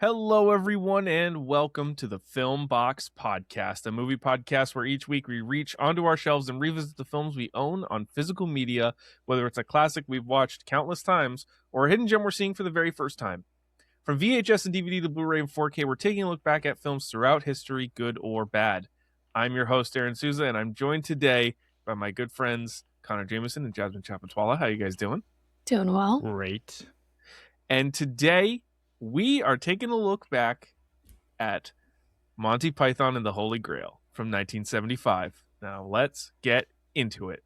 Hello, everyone, and welcome to the Film Box Podcast, a movie podcast where each week we reach onto our shelves and revisit the films we own on physical media, whether it's a classic we've watched countless times or a hidden gem we're seeing for the very first time. From VHS and DVD to Blu-ray and 4K, we're taking a look back at films throughout history, good or bad. I'm your host, Aaryn Souza, and I'm joined today by my good friends, Connor Jameson and Jasmine Chapatwala. How you guys doing? Doing well. Great. And today, we are taking a look back at Monty Python and the Holy Grail from 1975. Now, let's get into it.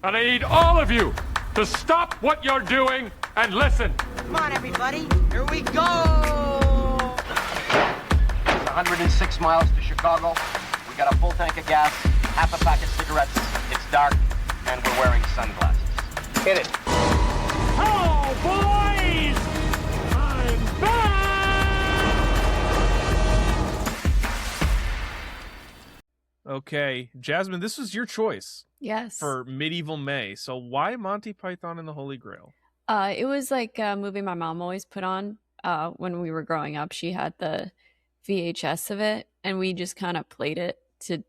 And I need all of you to stop what you're doing and listen. Come on, everybody. Here we go. It's 106 miles to Chicago. We got a full tank of gas, half a pack of cigarettes. It's dark, and we're wearing sunglasses. Hit it. Hello, boys! I'm back! Okay, Jasmine, this was your choice Yes. for Medieval May. So why Monty Python and the Holy Grail? It was like a movie my mom always put on when we were growing up. She had the VHS of it, and we just kind of played it to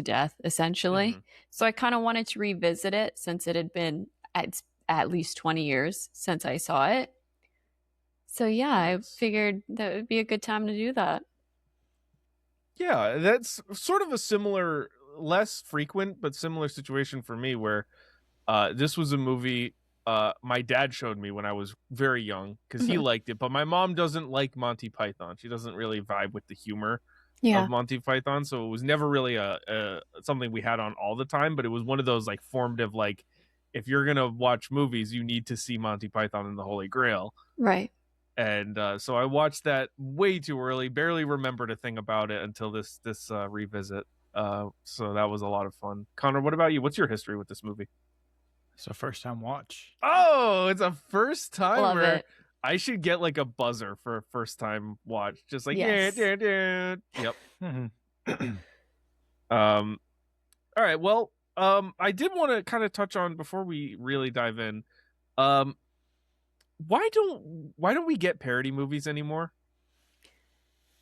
death, essentially. So I kind of wanted to revisit it since it had been at least 20 years since I saw it. So yeah, I figured that would be a good time to do that. Yeah, that's sort of a similar, less frequent, but similar situation for me where this was a movie my dad showed me when I was very young because he liked it, but my mom doesn't like Monty Python. She doesn't really vibe with the humor of Monty Python, so it was never really a something we had on all the time, but it was one of those like formative, like, if you're going to watch movies, you need to see Monty Python and the Holy Grail. Right. And so I watched that way too early, barely remembered a thing about it until this revisit. So that was a lot of fun. Connor, what about you? What's your history with this movie? It's a first time watch. Oh, it's a first time Love where it. I should get like a buzzer for a first time watch. Just like, Yes. yeah. Yep. All right. Well, I did want to kind of touch on before we really dive in. Why don't we get parody movies anymore?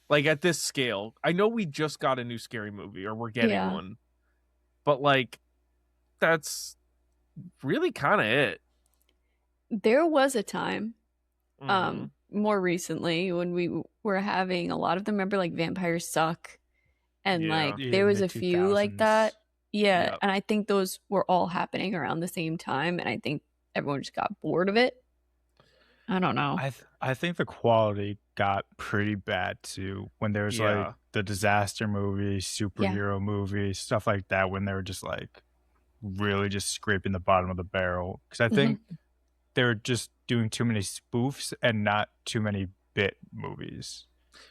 Like at this scale. I know we just got a new scary movie, or we're getting one. But like that's really kind of it. There was a time more recently when we were having a lot of them. Remember, like Vampires Suck, and like there was a few like that. Yeah, and I think those were all happening around the same time, and I think everyone just got bored of it. I don't know. I think the quality got pretty bad too when there was like the disaster movies, superhero movies, stuff like that, when they were just like really just scraping the bottom of the barrel. Because I think they were just doing too many spoofs and not too many bit movies.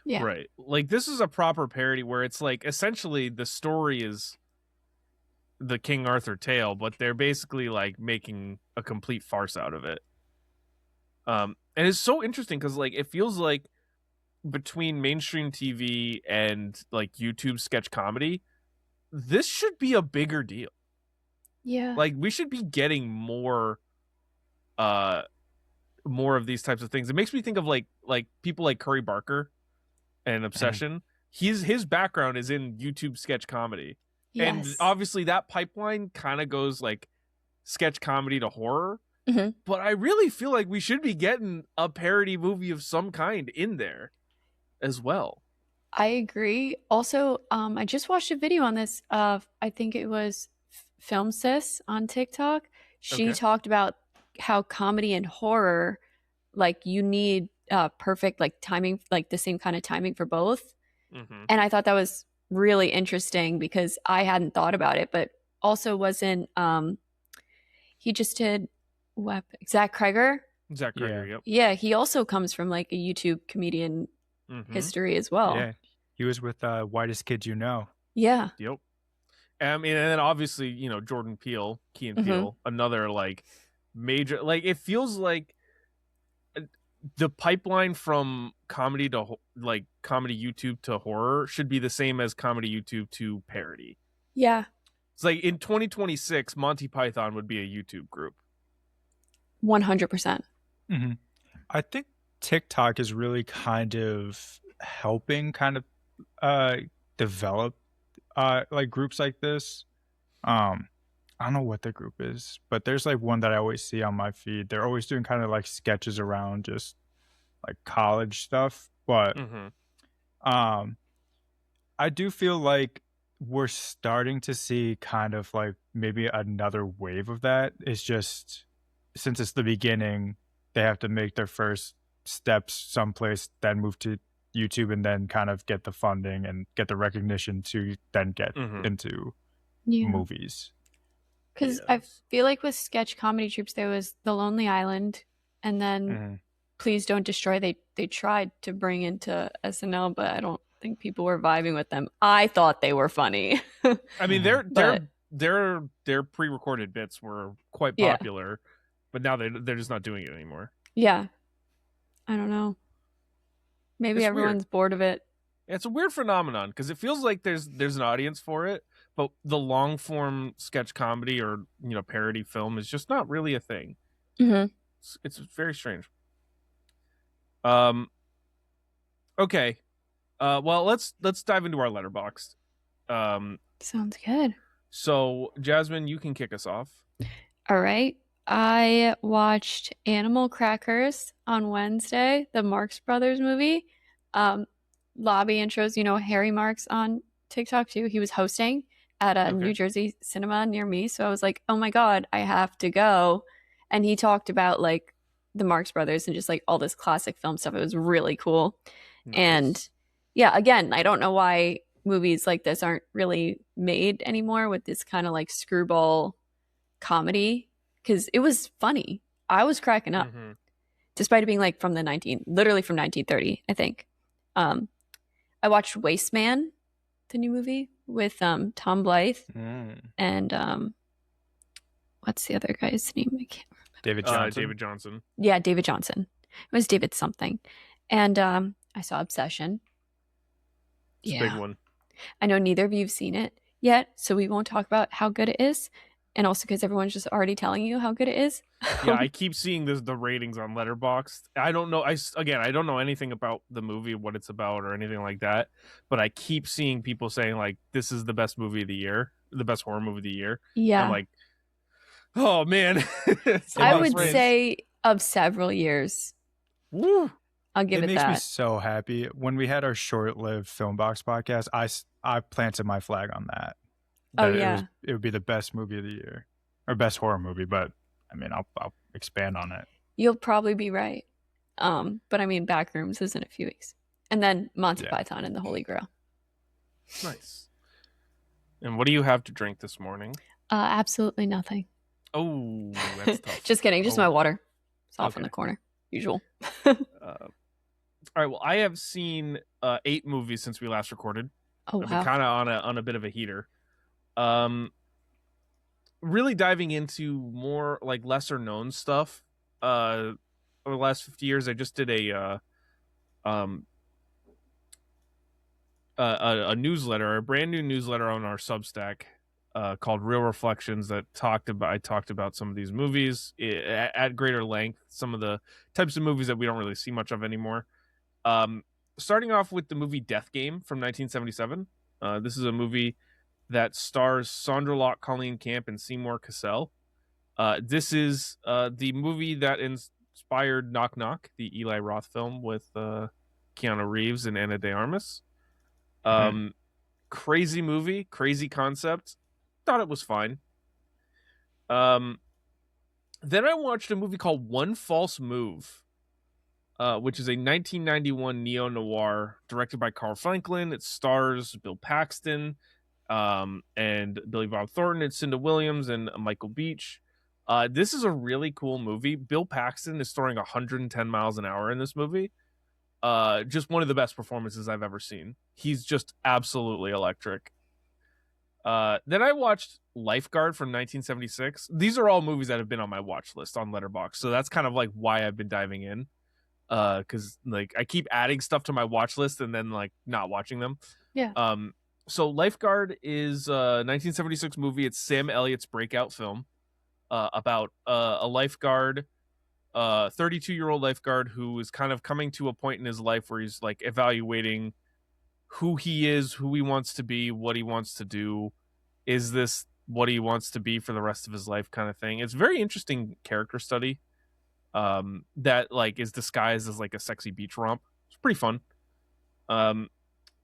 Yeah. Right. Like this is a proper parody where it's like essentially the story is the King Arthur tale, but they're basically like making a complete farce out of it. And it's so interesting because like it feels like between mainstream TV and like YouTube sketch comedy, this should be a bigger deal. Yeah. Like we should be getting more of these types of things. It makes me think of like people like Curry Barker and Obsession. His background is in YouTube sketch comedy. Yes. And obviously that pipeline kind of goes like sketch comedy to horror. But I really feel like we should be getting a parody movie of some kind in there as well. I agree. Also, I just watched a video on this. I think it was Film Sis on TikTok. She talked about how comedy and horror, like you need perfect like timing, like the same kind of timing for both. And I thought that was really interesting because I hadn't thought about it, but also wasn't he just did Zach Kreger. Zach Kreger, yep. Yeah, he also comes from like a YouTube comedian history as well. Yeah, he was with Whitest Kids You Know. Yeah. Yep. I mean, and then obviously, you know, Jordan Peele, Key and Peele, another like major, like it feels like the pipeline from comedy to like comedy YouTube to horror should be the same as comedy YouTube to parody. Yeah. It's like in 2026, Monty Python would be a YouTube group. 100%. I think TikTok is really kind of helping develop like groups like this. I don't know what the group is, but there's like one that I always see on my feed. They're always doing kind of like sketches around just like college stuff, but um I do feel like we're starting to see kind of like maybe another wave of that. It's just since it's the beginning, they have to make their first steps someplace, then move to YouTube and then kind of get the funding and get the recognition to then get into movies. Because I feel like with sketch comedy troupes, there was The Lonely Island, and then Please Don't Destroy. They tried to bring into SNL, but I don't think people were vibing with them. I thought they were funny. I mean, their pre-recorded bits were quite popular, but now they're just not doing it anymore. Yeah, I don't know. Maybe everyone's bored of it. It's a weird phenomenon because it feels like there's an audience for it, but the long form sketch comedy or parody film is just not really a thing. It's very strange. Okay. Well, let's dive into our Letterboxd. Sounds good. So, Jasmine, you can kick us off. All right. I watched Animal Crackers on Wednesday, the Marx Brothers movie. Lobby intros, Harry Marx on TikTok too. He was hosting at a New Jersey cinema near me. So I was like, oh my God, I have to go. And he talked about like the Marx Brothers and just like all this classic film stuff. It was really cool. Nice. And yeah, again, I don't know why movies like this aren't really made anymore with this kind of like screwball comedy, because it was funny. I was cracking up despite it being like literally from 1930, I think. I watched Waste Man, the new movie with Tom Blythe and what's the other guy's name? I can't remember. David Johnson. Yeah, David Johnson. It was David something. And I saw Obsession. It's a big one. I know neither of you have seen it yet, so we won't talk about how good it is. And also because everyone's just already telling you how good it is. Yeah, I keep seeing the ratings on Letterboxd. I don't know. I don't know anything about the movie, what it's about, or anything like that. But I keep seeing people saying like, "This is the best movie of the year, the best horror movie of the year." Yeah, I'm like, oh man. I would say of several years. Woo! I'll give it that. It makes me so happy. When we had our short-lived Filmbox podcast, I planted my flag on that. It would be the best movie of the year, or best horror movie. But I mean, I'll expand on it. You'll probably be right. But I mean, Backrooms is in a few weeks, and then Monty Python and the Holy Grail. Nice. And what do you have to drink this morning? Absolutely nothing. Oh, that's tough. Just kidding. Just my water. It's off in the corner. Usual. All right. Well, I have seen 8 movies since we last recorded. Oh wow! I've been kind of on a bit of a heater. Really diving into more like lesser known stuff. Over the last 50 years, I just did a newsletter, a brand new newsletter on our Substack called Real Reflections that I talked about some of these movies at greater length, some of the types of movies that we don't really see much of anymore. Starting off with the movie Death Game from 1977. This is a movie that stars Sandra Locke, Colleen Camp, and Seymour Cassel. This is the movie that inspired Knock Knock, the Eli Roth film with Keanu Reeves and Ana de Armas. Crazy movie, crazy concept. Thought it was fine. Then I watched a movie called One False Move, which is a 1991 neo-noir directed by Carl Franklin. It stars Bill Paxton and Billy Bob Thornton and Cinda Williams and Michael Beach. This is a really cool movie. Bill Paxton is storing 110 miles an hour in this movie. Just one of the best performances I've ever seen. He's just absolutely electric. Then I watched Lifeguard from 1976. These are all movies that have been on my watch list on Letterboxd, so that's kind of like why I've been diving in. Because like I keep adding stuff to my watch list and then like not watching them. Yeah. So Lifeguard is a 1976 movie. It's Sam Elliott's breakout film about a lifeguard a 32-year-old lifeguard who is kind of coming to a point in his life where he's like evaluating who he is, who he wants to be, what he wants to do. Is this what he wants to be for the rest of his life, kind of thing? It's a very interesting character study that like is disguised as like a sexy beach romp. It's pretty fun.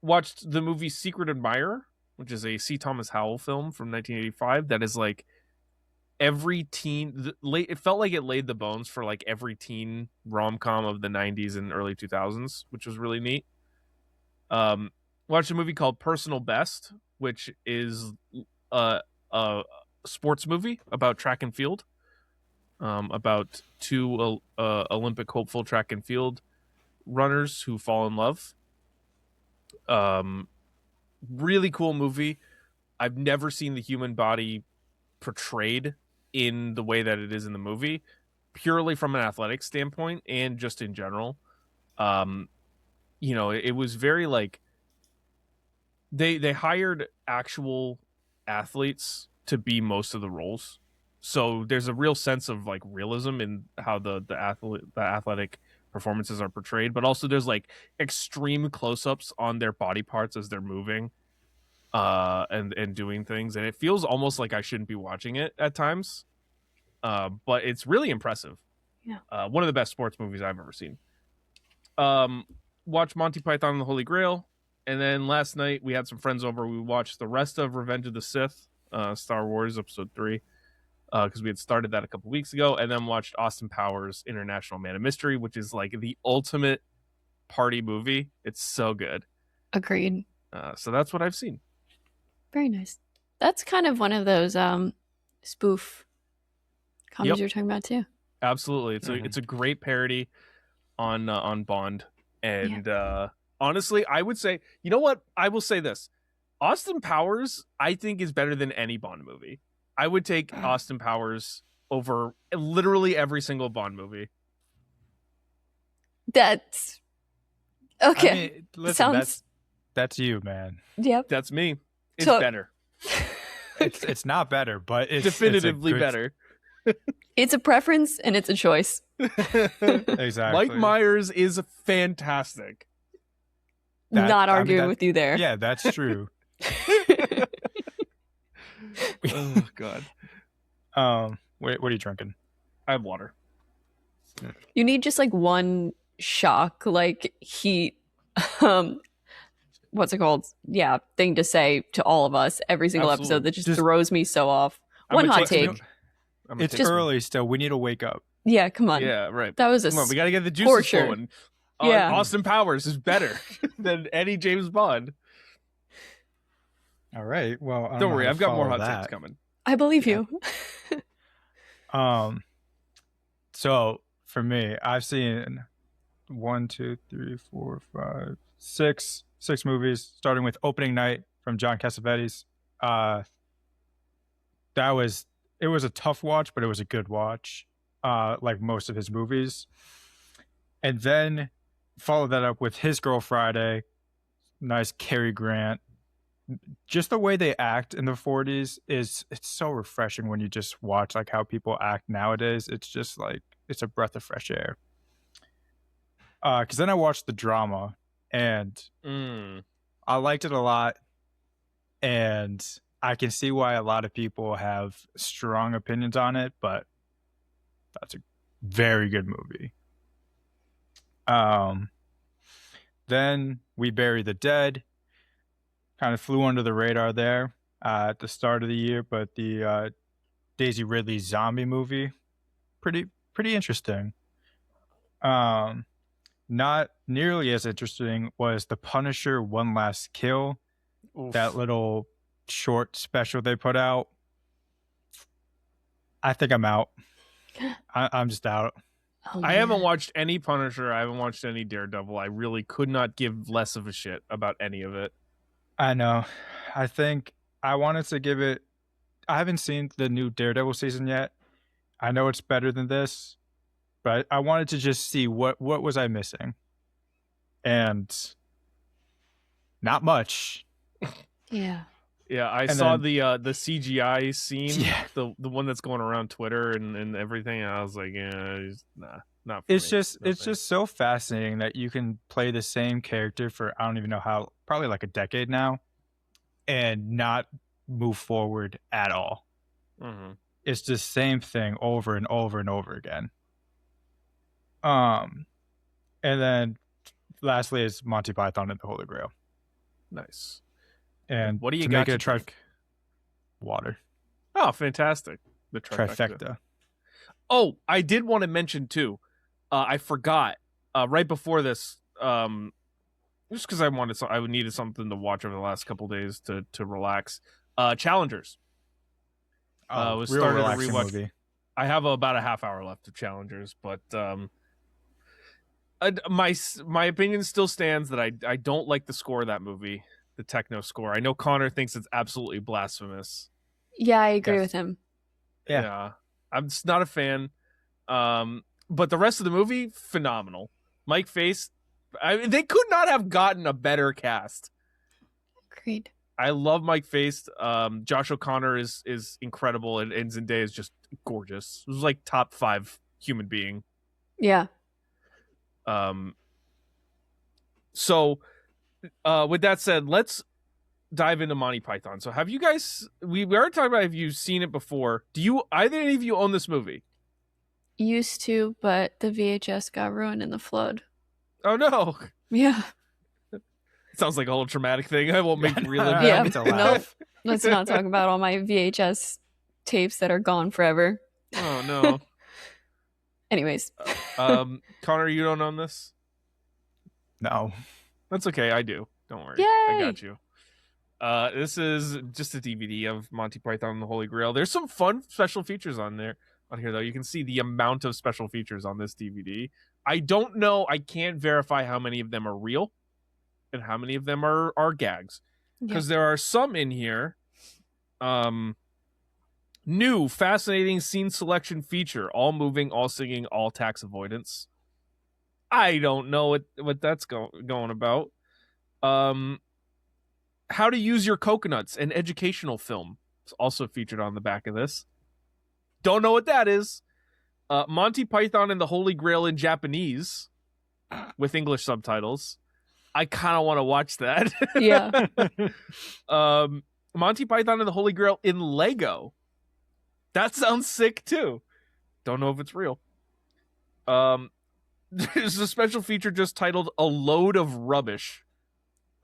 Watched the movie Secret Admirer, which is a C. Thomas Howell film from 1985 that is like every teen it felt like it laid the bones for like every teen rom-com of the 90s and early 2000s, which was really neat. Watched a movie called Personal Best, which is a sports movie about track and field, about two Olympic hopeful track and field runners who fall in love. Really cool movie. I've never seen the human body portrayed in the way that it is in the movie, purely from an athletic standpoint and just in general. It was very like they hired actual athletes to be most of the roles, so there's a real sense of like realism in how the athletic performances are portrayed, but also there's like extreme close-ups on their body parts as they're moving and doing things, and it feels almost like I shouldn't be watching it at times, but it's really impressive. One of the best sports movies I've ever seen. Watched Monty Python and the Holy Grail, and then last night we had some friends over. We watched the rest of Revenge of the Sith, Star Wars Episode 3, because we had started that a couple weeks ago, and then watched Austin Powers International Man of Mystery, which is like the ultimate party movie. It's so good. Agreed. So that's what I've seen. Very nice. That's kind of one of those spoof comedies you're talking about too. Absolutely. It's a great parody on Bond. And honestly, I would say, you know what? I will say this. Austin Powers, I think, is better than any Bond movie. I would take Austin Powers over literally every single Bond movie. That's okay. I mean, listen, that's you, man. Yep. That's me. It's better. It's not better, but it's definitively better. It's a preference and it's a choice. Exactly. Mike Myers is fantastic. Not arguing with you there. Yeah, that's true. Oh God. What are you drinking? I have water. You need just like one shock, like heat. What's it called? Yeah, thing to say to all of us every single episode that just throws me so off. One hot take. It's early still. We need to wake up. Yeah, come on. Yeah, right. That was come on, we got to get the juices flowing. Yeah. Austin Powers is better than any James Bond. All right. Well, don't worry. I've got more hot takes coming. I believe you. So for me, I've seen 1, 2, 3, 4, 5, 6 movies, starting with Opening Night from John Cassavetes. It was a tough watch, but it was a good watch, like most of his movies. And then follow that up with His Girl Friday, nice Cary Grant. Just the way they act in the 40s it's so refreshing when you just watch like how people act nowadays. It's just like it's a breath of fresh air. Because then I watched the drama and I liked it a lot, and I can see why a lot of people have strong opinions on it, but that's a very good movie. Then We Bury the Dead. Kind of flew under the radar there at the start of the year, but the Daisy Ridley zombie movie, pretty interesting. Not nearly as interesting was The Punisher: One Last Kill. Oof. That little short special they put out. I think I'm out. I'm just out. Oh, I haven't watched any Punisher. I haven't watched any Daredevil. I really could not give less of a shit about any of it. I know. I think I wanted to give it... I haven't seen the new Daredevil season yet. I know it's better than this, but I wanted to just see what was I missing. And not much. Yeah. Yeah, I saw the CGI scene, the one that's going around Twitter and everything. And I was like, yeah, nah, not for me. It's just so fascinating that you can play the same character for I don't even know how, probably like a decade now, and not move forward at all. Mm-hmm. It's the same thing over and over and over again. And then lastly is Monty Python and the Holy Grail. Nice. And what do you to got? Make it a water. Oh, fantastic! The trifecta. Oh, I did want to mention too. I forgot right before this. Just because I needed something to watch over the last couple days to relax. Challengers. Was real started to relaxing rewatch. movie. I have about a half hour left of Challengers, but my opinion still stands that I don't like the score of that movie, the techno score. I know Connor thinks it's absolutely blasphemous. Yeah, I agree with him. Yeah, I'm just not a fan. But the rest of the movie, phenomenal. Mike Face, they could not have gotten a better cast. Agreed. I love Mike Face. Josh O'Connor is incredible, and Zendaya is just gorgeous. It was like top 5 human being. Yeah. So, with that said, let's dive into Monty Python. So, have you guys? We already talked about if you've seen it before. Do you? Either any of you own this movie? Used to, but the VHS got ruined in the flood. Oh no! Yeah. Sounds like a whole traumatic thing. I won't make real. Yeah. No. Let's not talk about all my VHS tapes that are gone forever. Oh no. Anyways. Connor, you don't own this? No. That's okay. I do. Don't worry. Yay! I got you. This is just a DVD of Monty Python and the Holy Grail. There's some fun special features on here though. You can see the amount of special features on this DVD. I don't know. I can't verify how many of them are real and how many of them are gags, because there are some in here. New fascinating scene selection feature: all moving, all singing, all tax avoidance. I don't know what that's going about. How to use your coconuts, an educational film. It's also featured on the back of this. Don't know what that is. Monty Python and the Holy Grail in Japanese with English subtitles. I kind of want to watch that. Yeah. Monty Python and the Holy Grail in Lego. That sounds sick too. Don't know if it's real. There's a special feature just titled "A Load of Rubbish,"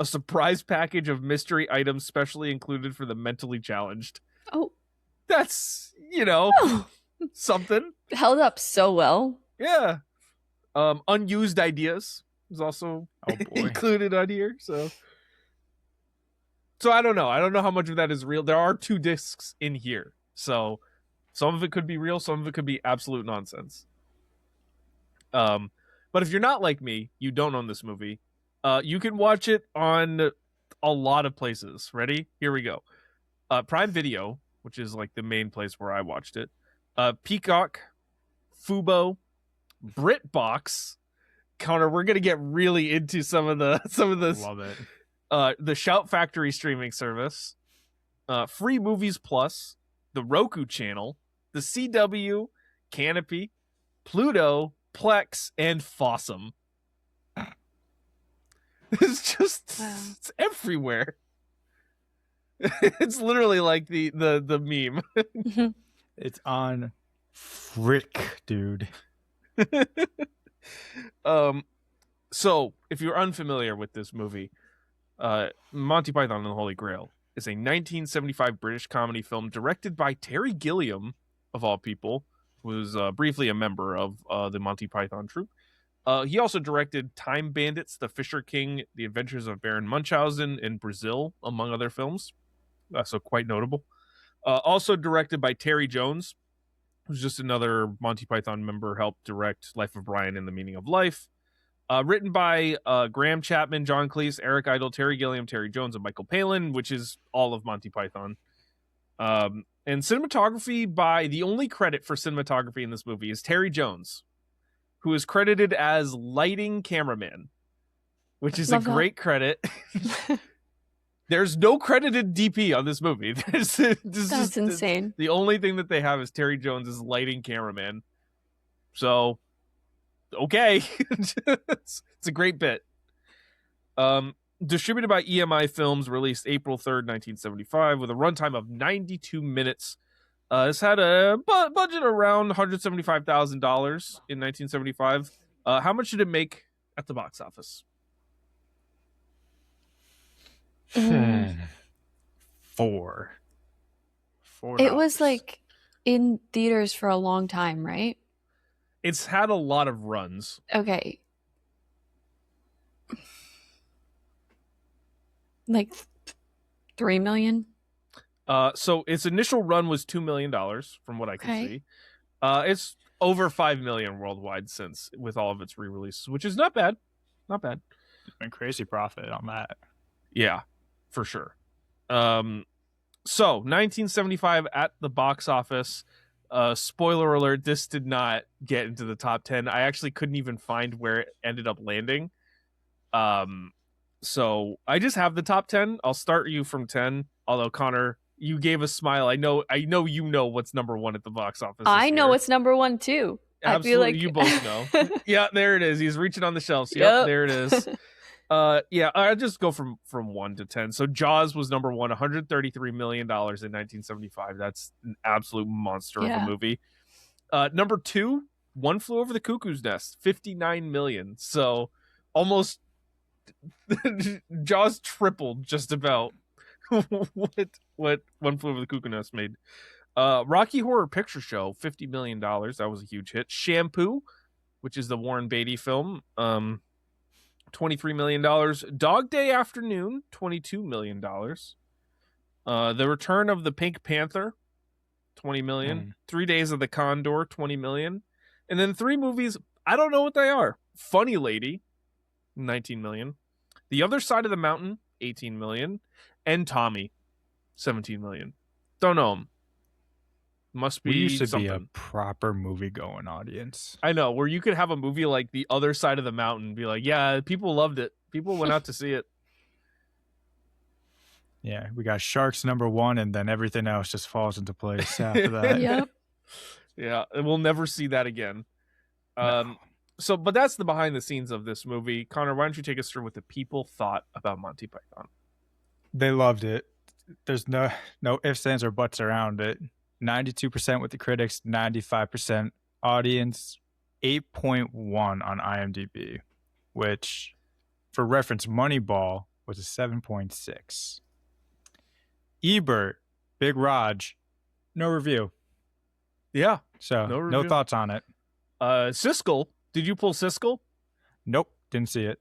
a surprise package of mystery items specially included for the mentally challenged. Oh, that's something. Held up so well. Yeah. Unused ideas is also included on here. So I don't know. I don't know how much of that is real. There are 2 discs in here, so some of it could be real, some of it could be absolute nonsense. But if you're not like me, you don't own this movie. You can watch it on a lot of places. Ready? Here we go. Prime Video, which is like the main place where I watched it. Peacock, Fubo, BritBox. Connor, we're gonna get really into some of this. Love it. The Shout Factory streaming service, Free Movies Plus, the Roku channel, the CW, Canopy, Pluto, Plex, and Fossum. It's just it's everywhere. It's literally like the meme. It's on Frick, dude. So if you're unfamiliar with this movie, Monty Python and the Holy Grail is a 1975 British comedy film directed by Terry Gilliam, of all people, who was briefly a member of the Monty Python troupe. He also directed Time Bandits, The Fisher King, The Adventures of Baron Munchausen in Brazil, among other films. So quite notable. Also directed by Terry Jones, who's just another Monty Python member, helped direct Life of Brian and The Meaning of Life. Written by Graham Chapman, John Cleese, Eric Idle, Terry Gilliam, Terry Jones, and Michael Palin, which is all of Monty Python. And cinematography by, the only credit for cinematography in this movie is Terry Jones, who is credited as lighting cameraman, which is a great credit. There's no credited DP on this movie. That's insane. The only thing that they have is Terry Jones' lighting cameraman. So, okay. It's a great bit. Distributed by EMI Films, released April 3rd, 1975, with a runtime of 92 minutes. This had a budget around $175,000 in 1975. How much did it make at the box office? Four. It was like in theaters for a long time, right? It's had a lot of runs. Okay. Like 3 million? So its initial run was $2 million, from what I can see. It's over 5 million worldwide since, with all of its re-releases, which is not bad. Not bad. It's been crazy profit on that. Yeah, for sure. So 1975 at the box office. Spoiler alert, this did not get into the top 10. I actually couldn't even find where it ended up landing. So I just have the top 10. I'll start you from 10. Although, Connor, you gave a smile. I know you know what's number one at the box office. I know what's number one too. Absolutely, I feel like you both know. Yeah, there it is. He's reaching on the shelves. Yep. There it is. Yeah, I'll just go from 1 to 10. So Jaws was number one, $133 million in 1975. That's an absolute monster of a movie. Number 2, One Flew Over the Cuckoo's Nest, $59 million. So almost Jaws tripled just about what One Flew Over the Cuckoo's Nest made. Rocky Horror Picture Show, $50 million. That was a huge hit. Shampoo, which is the Warren Beatty film, $23 million. Dog Day Afternoon, $22 million. The Return of the Pink Panther, $20 million. 3 Days of the Condor, $20 million. And then 3 movies, I don't know what they are. Funny Lady, $19 million. The Other Side of the Mountain, $18 million. And Tommy, $17 million. Don't know him. Must be we used to something. be a proper movie-going audience. I know, where you could have a movie like The Other Side of the Mountain, be like, yeah, people loved it. People went out to see it. Yeah, we got Sharks number 1, and then everything else just falls into place after that. Yep. Yeah, and we'll never see that again. No. So, but that's the behind the scenes of this movie. Connor, why don't you take us through what the people thought about Monty Python? They loved it. There's no ifs, ands, or buts around it. 92% with the critics, 95% audience, 8.1 on IMDb, which, for reference, Moneyball was a 7.6. Ebert, Big Raj, no review. Yeah. So, no thoughts on it. Siskel, did you pull Siskel? Nope, didn't see it.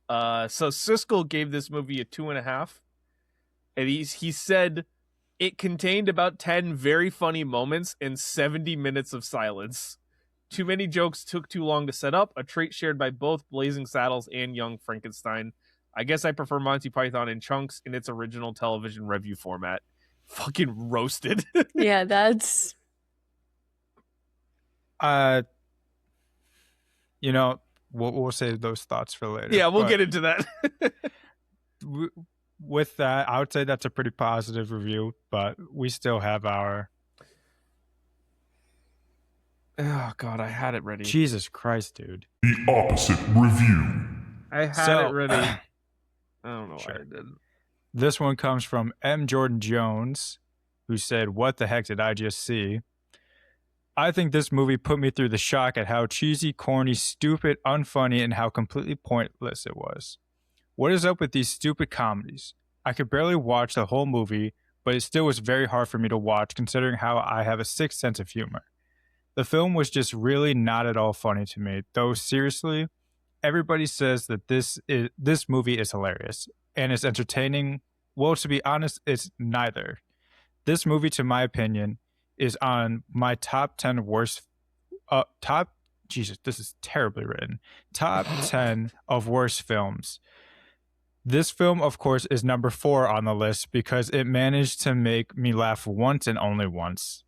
So Siskel gave this movie a 2.5. And he said it contained about 10 very funny moments and 70 minutes of silence. Too many jokes took too long to set up, a trait shared by both Blazing Saddles and Young Frankenstein. I guess I prefer Monty Python in chunks in its original television review format. Fucking roasted. Yeah, that's... You know, we'll save those thoughts for later. Yeah, we'll get into that. With that, I would say that's a pretty positive review, but we still have our... Oh, God, I had it ready. Jesus Christ, dude. The opposite review. I had it ready. I don't know why I didn't. This one comes from M. Jordan Jones, who said, "What the heck did I just see? I think this movie put me through the shock at how cheesy, corny, stupid, unfunny, and how completely pointless it was. What is up with these stupid comedies? I could barely watch the whole movie, but it still was very hard for me to watch considering how I have a sick sense of humor. The film was just really not at all funny to me, though seriously, everybody says that this movie is hilarious and is entertaining. Well, to be honest, it's neither. This movie, to my opinion, is on my top 10 worst this is terribly written. Top 10 of worst films. This film, of course, is number 4 on the list because it managed to make me laugh once and only once.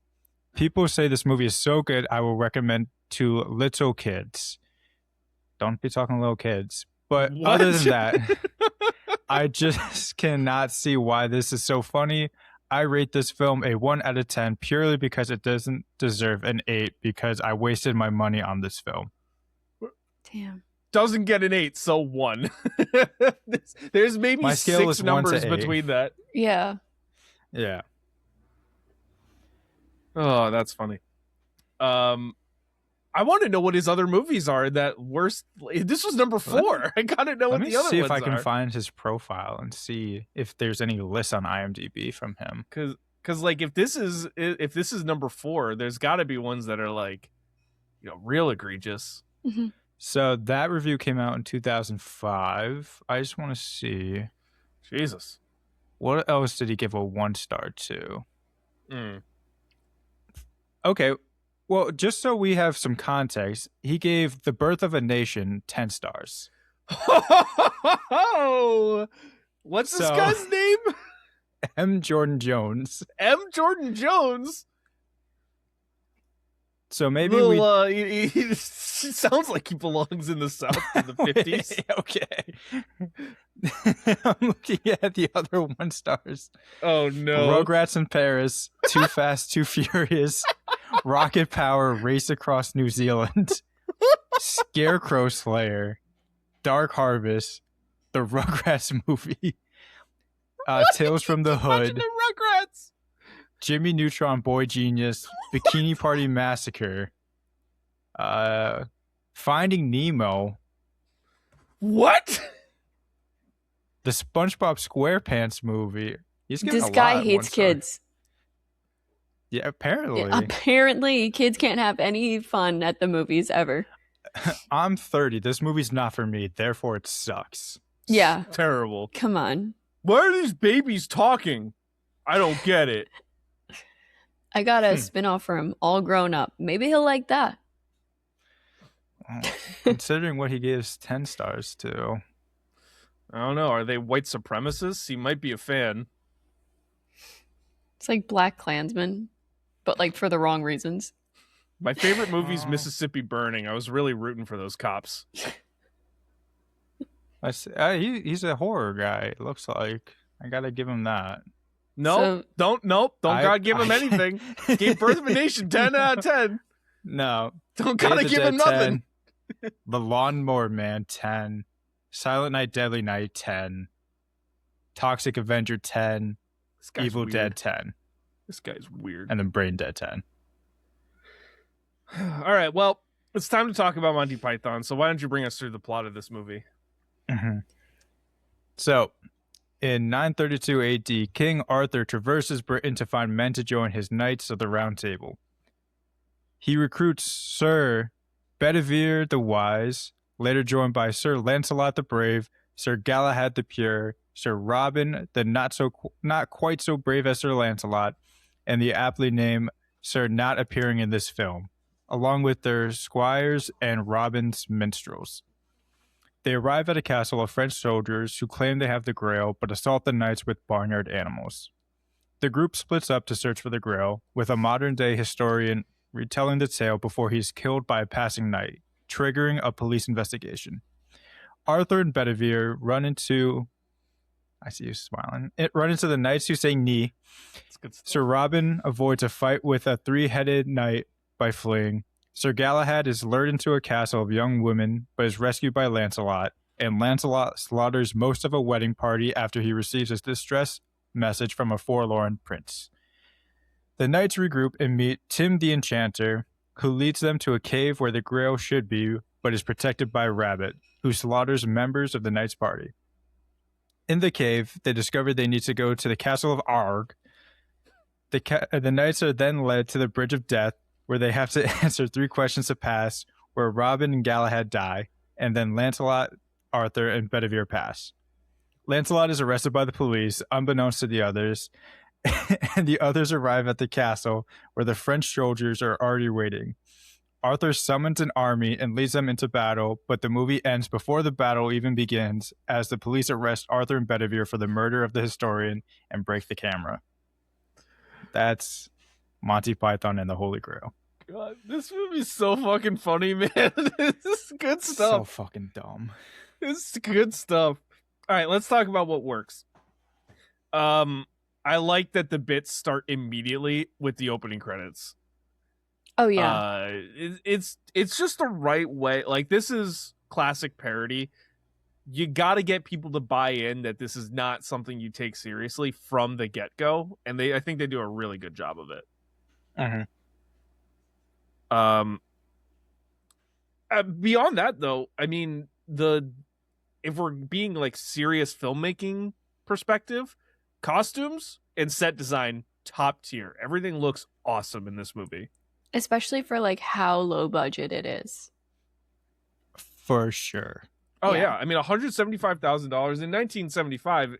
People say this movie is so good, I will recommend to little kids." Don't be talking little kids. But What? other than that, I just cannot see why this is so funny. I rate this film a 1 out of 10 purely because it doesn't deserve an 8 because I wasted my money on this film. Damn. Doesn't get an 8, so 1. There's maybe My scale 6 is 1 numbers to 8. between that. Yeah. Yeah. Oh, that's funny. I want to know what his other movies are that worst. This was number 4. I gotta know what the other ones are. Let me see if I can find his profile and see if there's any lists on IMDb from him. Because like if this is number 4, there's got to be ones that are like, real egregious. Mm-hmm. So that review came out in 2005. I just want to see. Jesus. What else did he give a 1 star to? Mm. Okay. Well, just so we have some context, he gave The Birth of a Nation 10 stars. What's this guy's name? M. Jordan Jones. M. Jordan Jones? So maybe he sounds like he belongs in the South in the 50s. Okay. I'm looking at the other 1 stars. Oh, no. Rugrats in Paris, Too Fast, Too Furious, Rocket Power, Race Across New Zealand, Scarecrow Slayer, Dark Harvest, the Rugrats movie, Tales from the Hood, the Rugrats? Jimmy Neutron Boy Genius, Bikini Party Massacre, Finding Nemo. What? The SpongeBob SquarePants movie. This guy hates kids. Yeah, apparently. Yeah, apparently, kids can't have any fun at the movies ever. I'm 30. This movie's not for me. Therefore, it sucks. Yeah. Terrible. Come on. Why are these babies talking? I don't get it. I got a spin-off for him, All Grown Up. Maybe he'll like that. Well, considering what he gives 10 stars to. I don't know. Are they white supremacists? He might be a fan. It's like Black Klansman, but like for the wrong reasons. My favorite movie's Mississippi Burning. I was really rooting for those cops. He's a horror guy, it looks like. I gotta give him that. Don't gotta give him anything. Gave Birth of a Nation 10 out of 10. No. Don't gotta give him nothing. 10. The Lawnmower Man 10. Silent Night, Deadly Night 10. Toxic Avenger 10. Evil weird. Dead 10. This guy's weird. And then Brain Dead 10. All right, well, it's time to talk about Monty Python. So why don't you bring us through the plot of this movie? Mm-hmm. So, in 932 AD, King Arthur traverses Britain to find men to join his Knights of the Round Table. He recruits Sir Bedivere the Wise, later joined by Sir Lancelot the Brave, Sir Galahad the Pure, Sir Robin the not quite so brave as Sir Lancelot, and the aptly named Sir Not appearing in this film, along with their squires and Robin's minstrels. They arrive at a castle of French soldiers who claim they have the Grail, but assault the knights with barnyard animals. The group splits up to search for the Grail, with a modern-day historian retelling the tale before he's killed by a passing knight, triggering a police investigation. Arthur and Bedivere run into... I see you smiling. Run into the knights who say knee. Sir Robin avoids a fight with a 3-headed knight by fleeing. Sir Galahad is lured into a castle of young women, but is rescued by Lancelot, and Lancelot slaughters most of a wedding party after he receives a distress message from a forlorn prince. The knights regroup and meet Tim the Enchanter, who leads them to a cave where the Grail should be, but is protected by Rabbit, who slaughters members of the knights' party. In the cave, they discover they need to go to the castle of Arg. The knights are then led to the Bridge of Death, where they have to answer 3 questions to pass, where Robin and Galahad die, and then Lancelot, Arthur, and Bedivere pass. Lancelot is arrested by the police, unbeknownst to the others, and the others arrive at the castle, where the French soldiers are already waiting. Arthur summons an army and leads them into battle, but the movie ends before the battle even begins, as the police arrest Arthur and Bedivere for the murder of the historian and break the camera. That's Monty Python and the Holy Grail. God, this movie's so fucking funny, man. This is good stuff. So fucking dumb. This is good stuff. All right, let's talk about what works. I like that the bits start immediately with the opening credits. Oh yeah. It's just the right way. Like, this is classic parody. You got to get people to buy in that this is not something you take seriously from the get-go, and I think they do a really good job of it. Beyond that, though, I mean, if we're being like serious filmmaking perspective, costumes and set design top tier. Everything looks awesome in this movie, especially for like how low budget it is. For sure. Oh yeah, I mean, $175,000 in 1975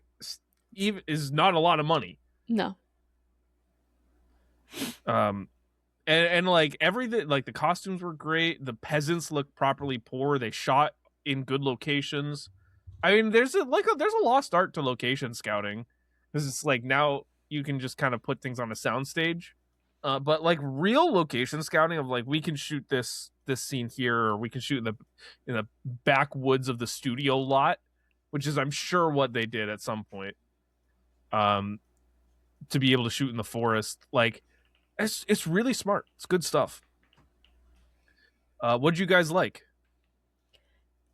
is not a lot of money. No. And like everything, like the costumes were great. The peasants looked properly poor. They shot in good locations. I mean, there's a lost art to location scouting. This is like, now you can just kind of put things on a soundstage, but like real location scouting of like, we can shoot this scene here, or we can shoot in the backwoods of the studio lot, which is, I'm sure, what they did at some point, to be able to shoot in the forest. Like, it's really smart. It's good stuff. What'd you guys like?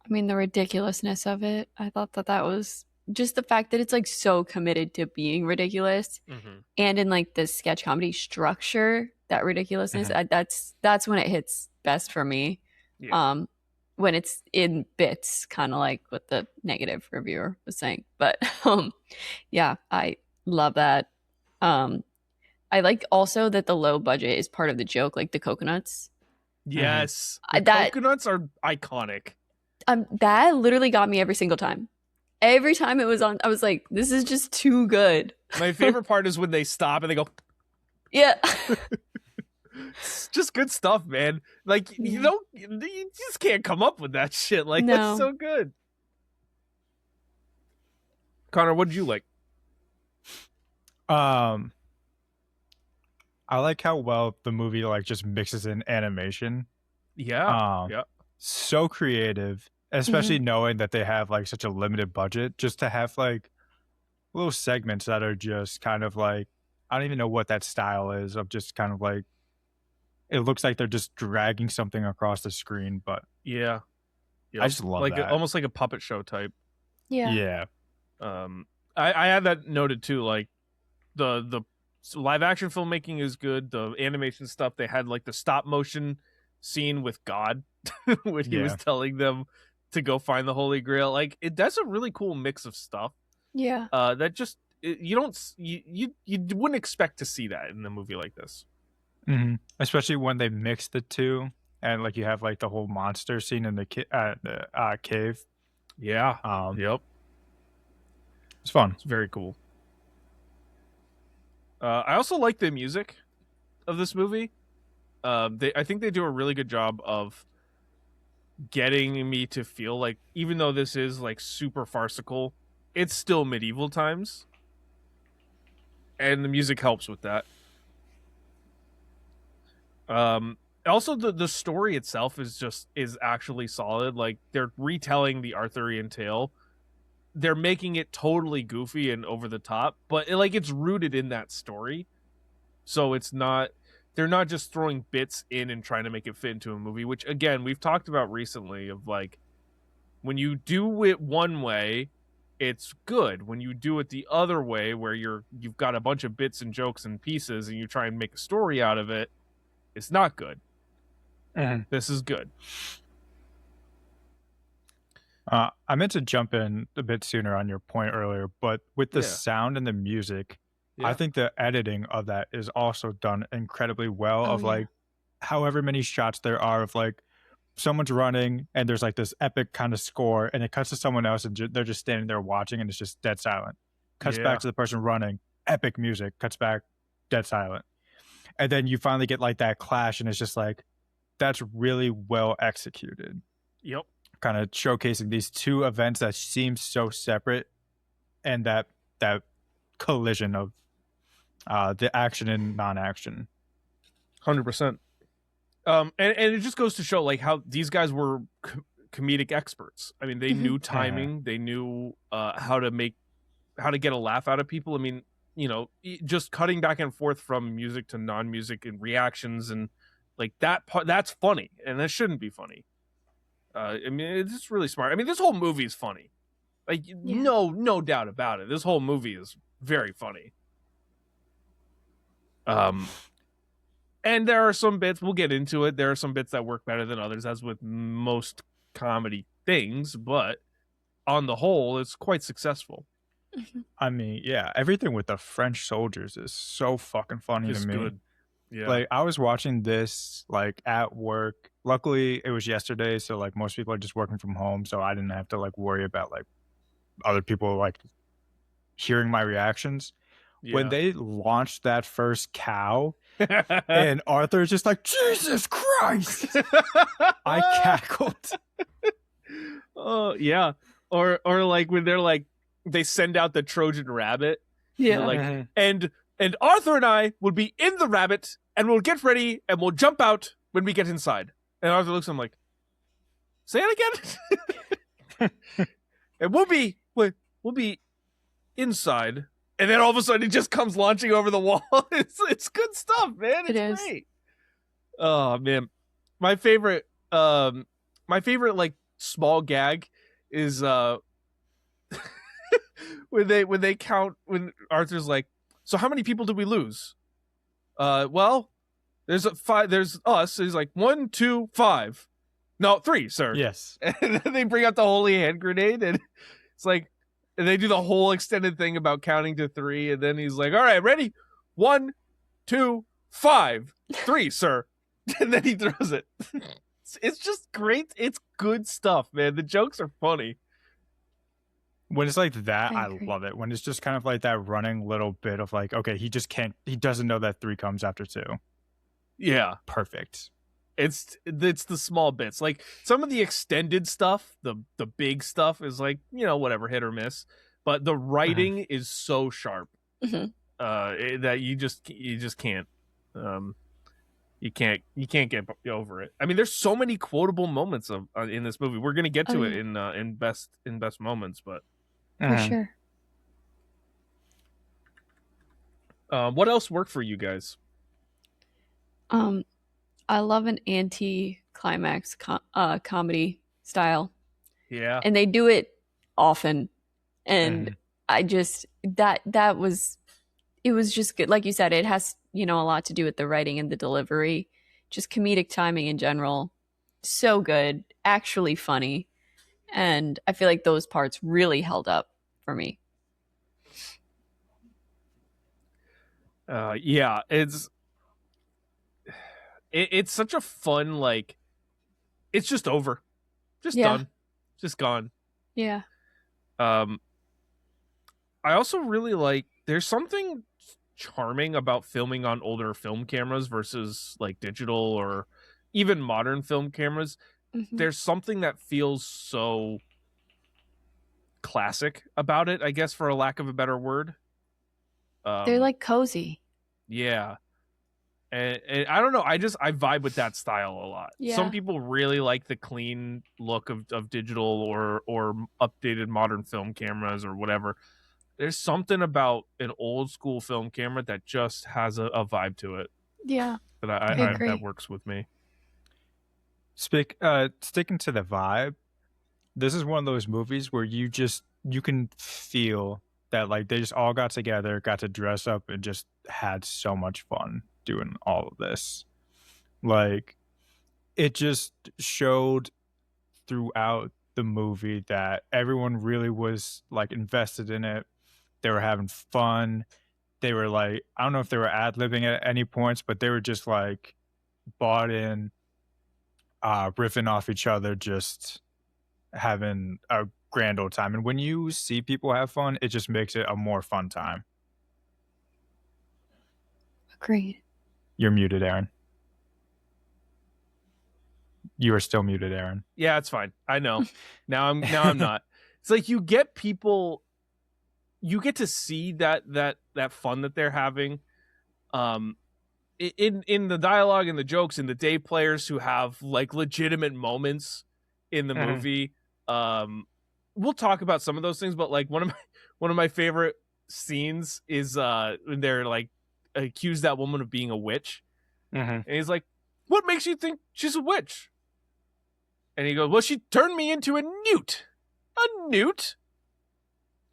I mean, the ridiculousness of it. I thought that was just the fact that it's like so committed to being ridiculous, and in like the sketch comedy structure, that ridiculousness, that's when it hits best for me. When it's in bits, kind of like what the negative reviewer was saying. But yeah, I love that. I like also that the low budget is part of the joke, like the coconuts. Yes, coconuts are iconic. That literally got me every single time. Every time it was on, I was like, this is just too good. My favorite part is when they stop and they go, yeah. It's just good stuff, man. Like, you just can't come up with that shit. Like, that's so good. Connor, what did you like? I like how well the movie like just mixes in animation. Yeah. So creative, especially knowing that they have like such a limited budget, just to have like little segments that are just kind of like, I don't even know what that style is, of just kind of like, it looks like they're just dragging something across the screen, but I just love like that. Almost like a puppet show type. Yeah. I had that noted too. Like the live action filmmaking is good. The animation stuff, they had like the stop motion scene with God when he was telling them to go find the Holy Grail. Like, that's a really cool mix of stuff. Yeah. That just, you wouldn't expect to see that in a movie like this. Especially when they mix the two, and like you have like the whole monster scene in the cave. Yeah. Yep. It's fun. It's very cool. I also like the music of this movie. I think they do a really good job of getting me to feel like, even though this is like super farcical, it's still medieval times, and the music helps with that. Also, the story itself is actually solid. Like, they're retelling the Arthurian tale. They're making it totally goofy and over the top, but it's rooted in that story. So they're not just throwing bits in and trying to make it fit into a movie, which, again, we've talked about recently, of like, when you do it one way, it's good. When you do it the other way, where you've got a bunch of bits and jokes and pieces and you try and make a story out of it, it's not good. This is good. I meant to jump in a bit sooner on your point earlier, but with the sound and the music, I think the editing of that is also done incredibly well. Like, however many shots there are of like someone's running and there's like this epic kind of score, and it cuts to someone else and they're just standing there watching, and it's just dead silent. Cuts back to the person running, epic music, cuts back, dead silent. And then you finally get like that clash, and it's just like, that's really well executed. Yep. Kind of showcasing these two events that seem so separate, and that collision of the action and non-action. 100%. And it just goes to show like how these guys were comedic experts. I mean, they knew timing, they knew how to get a laugh out of people. I mean, you know, just cutting back and forth from music to non-music and reactions and like that part, that's funny, and that shouldn't be funny. I mean, it's really smart. I mean, this whole movie is funny. Like, no doubt about it. This whole movie is very funny. And there are some bits, we'll get into it. There are some bits that work better than others, as with most comedy things, but on the whole, it's quite successful. I mean, yeah, everything with the French soldiers is so fucking funny to me. Good. Yeah. Like, I was watching this like at work. Luckily, it was yesterday, so like most people are just working from home, so I didn't have to like worry about like other people like hearing my reactions. Yeah. When they launched that first cow, and Arthur's just like, Jesus Christ! I cackled. Oh yeah, or like when they're like, they send out the Trojan rabbit. Yeah, like, and Arthur and I will be in the rabbit, and we'll get ready, and we'll jump out when we get inside. And Arthur looks at him like, say it again. And we'll be inside. And then all of a sudden, it just comes launching over the wall. It's good stuff, man. It's great. Oh man, my favorite like small gag is when they count, when Arthur's like, so how many people did we lose? Well, there's 5. There's us. He's like 1, 2, 5. No, 3, sir. Yes. And then they bring out the holy hand grenade, and it's like. And they do the whole extended thing about counting to 3, and then he's like, all right, ready? 1, 2, 5. 3, sir. And then he throws it. It's just great. It's good stuff, man. The jokes are funny. When it's like that, I love it. When it's just kind of like that running little bit of like, okay, he doesn't know that 3 comes after 2. Yeah. Perfect. It's the small bits. Like some of the extended stuff, the big stuff is like, you know, whatever, hit or miss. But the writing is so sharp that you just can't you can't get over it. I mean, there's so many quotable moments of in this movie. We're gonna get to it in best moments, but for sure. What else worked for you guys? I love an anti-climax comedy style. Yeah. And they do it often. And I just, it was just good. Like you said, it has, you know, a lot to do with the writing and the delivery. Just comedic timing in general. So good. Actually funny. And I feel like those parts really held up for me. Yeah, it's such a fun, like, it's just over, just done, just gone. Yeah. I also really like, there's something charming about filming on older film cameras versus like digital or even modern film cameras. There's something that feels so classic about it, I guess, for a lack of a better word. They're like cozy. Yeah. And I don't know, I vibe with that style a lot. Yeah. Some people really like the clean look of digital or updated modern film cameras or whatever. There's something about an old school film camera that just has a vibe to it. Yeah. That I that works with me. Sticking to the vibe, this is one of those movies where you can feel that like they just all got together, got to dress up, and just had so much fun doing all of this. Like, it just showed throughout the movie that everyone really was like invested in it. They were having fun. They were like, I don't know if they were ad-libbing at any points, but they were just like bought in, riffing off each other, just having a grand old time. And when you see people have fun, it just makes it a more fun time. Agreed. You're muted, Aaryn. You are still muted, Aaryn. Yeah, it's fine. I know. Now I'm not. It's like you get people, you get to see that fun that they're having. In the dialogue and the jokes and the day players who have like legitimate moments in the movie. We'll talk about some of those things, but like one of my favorite scenes is when they're like accuse that woman of being a witch, and he's like, "What makes you think she's a witch?" And he goes, "Well, she turned me into a newt." A newt?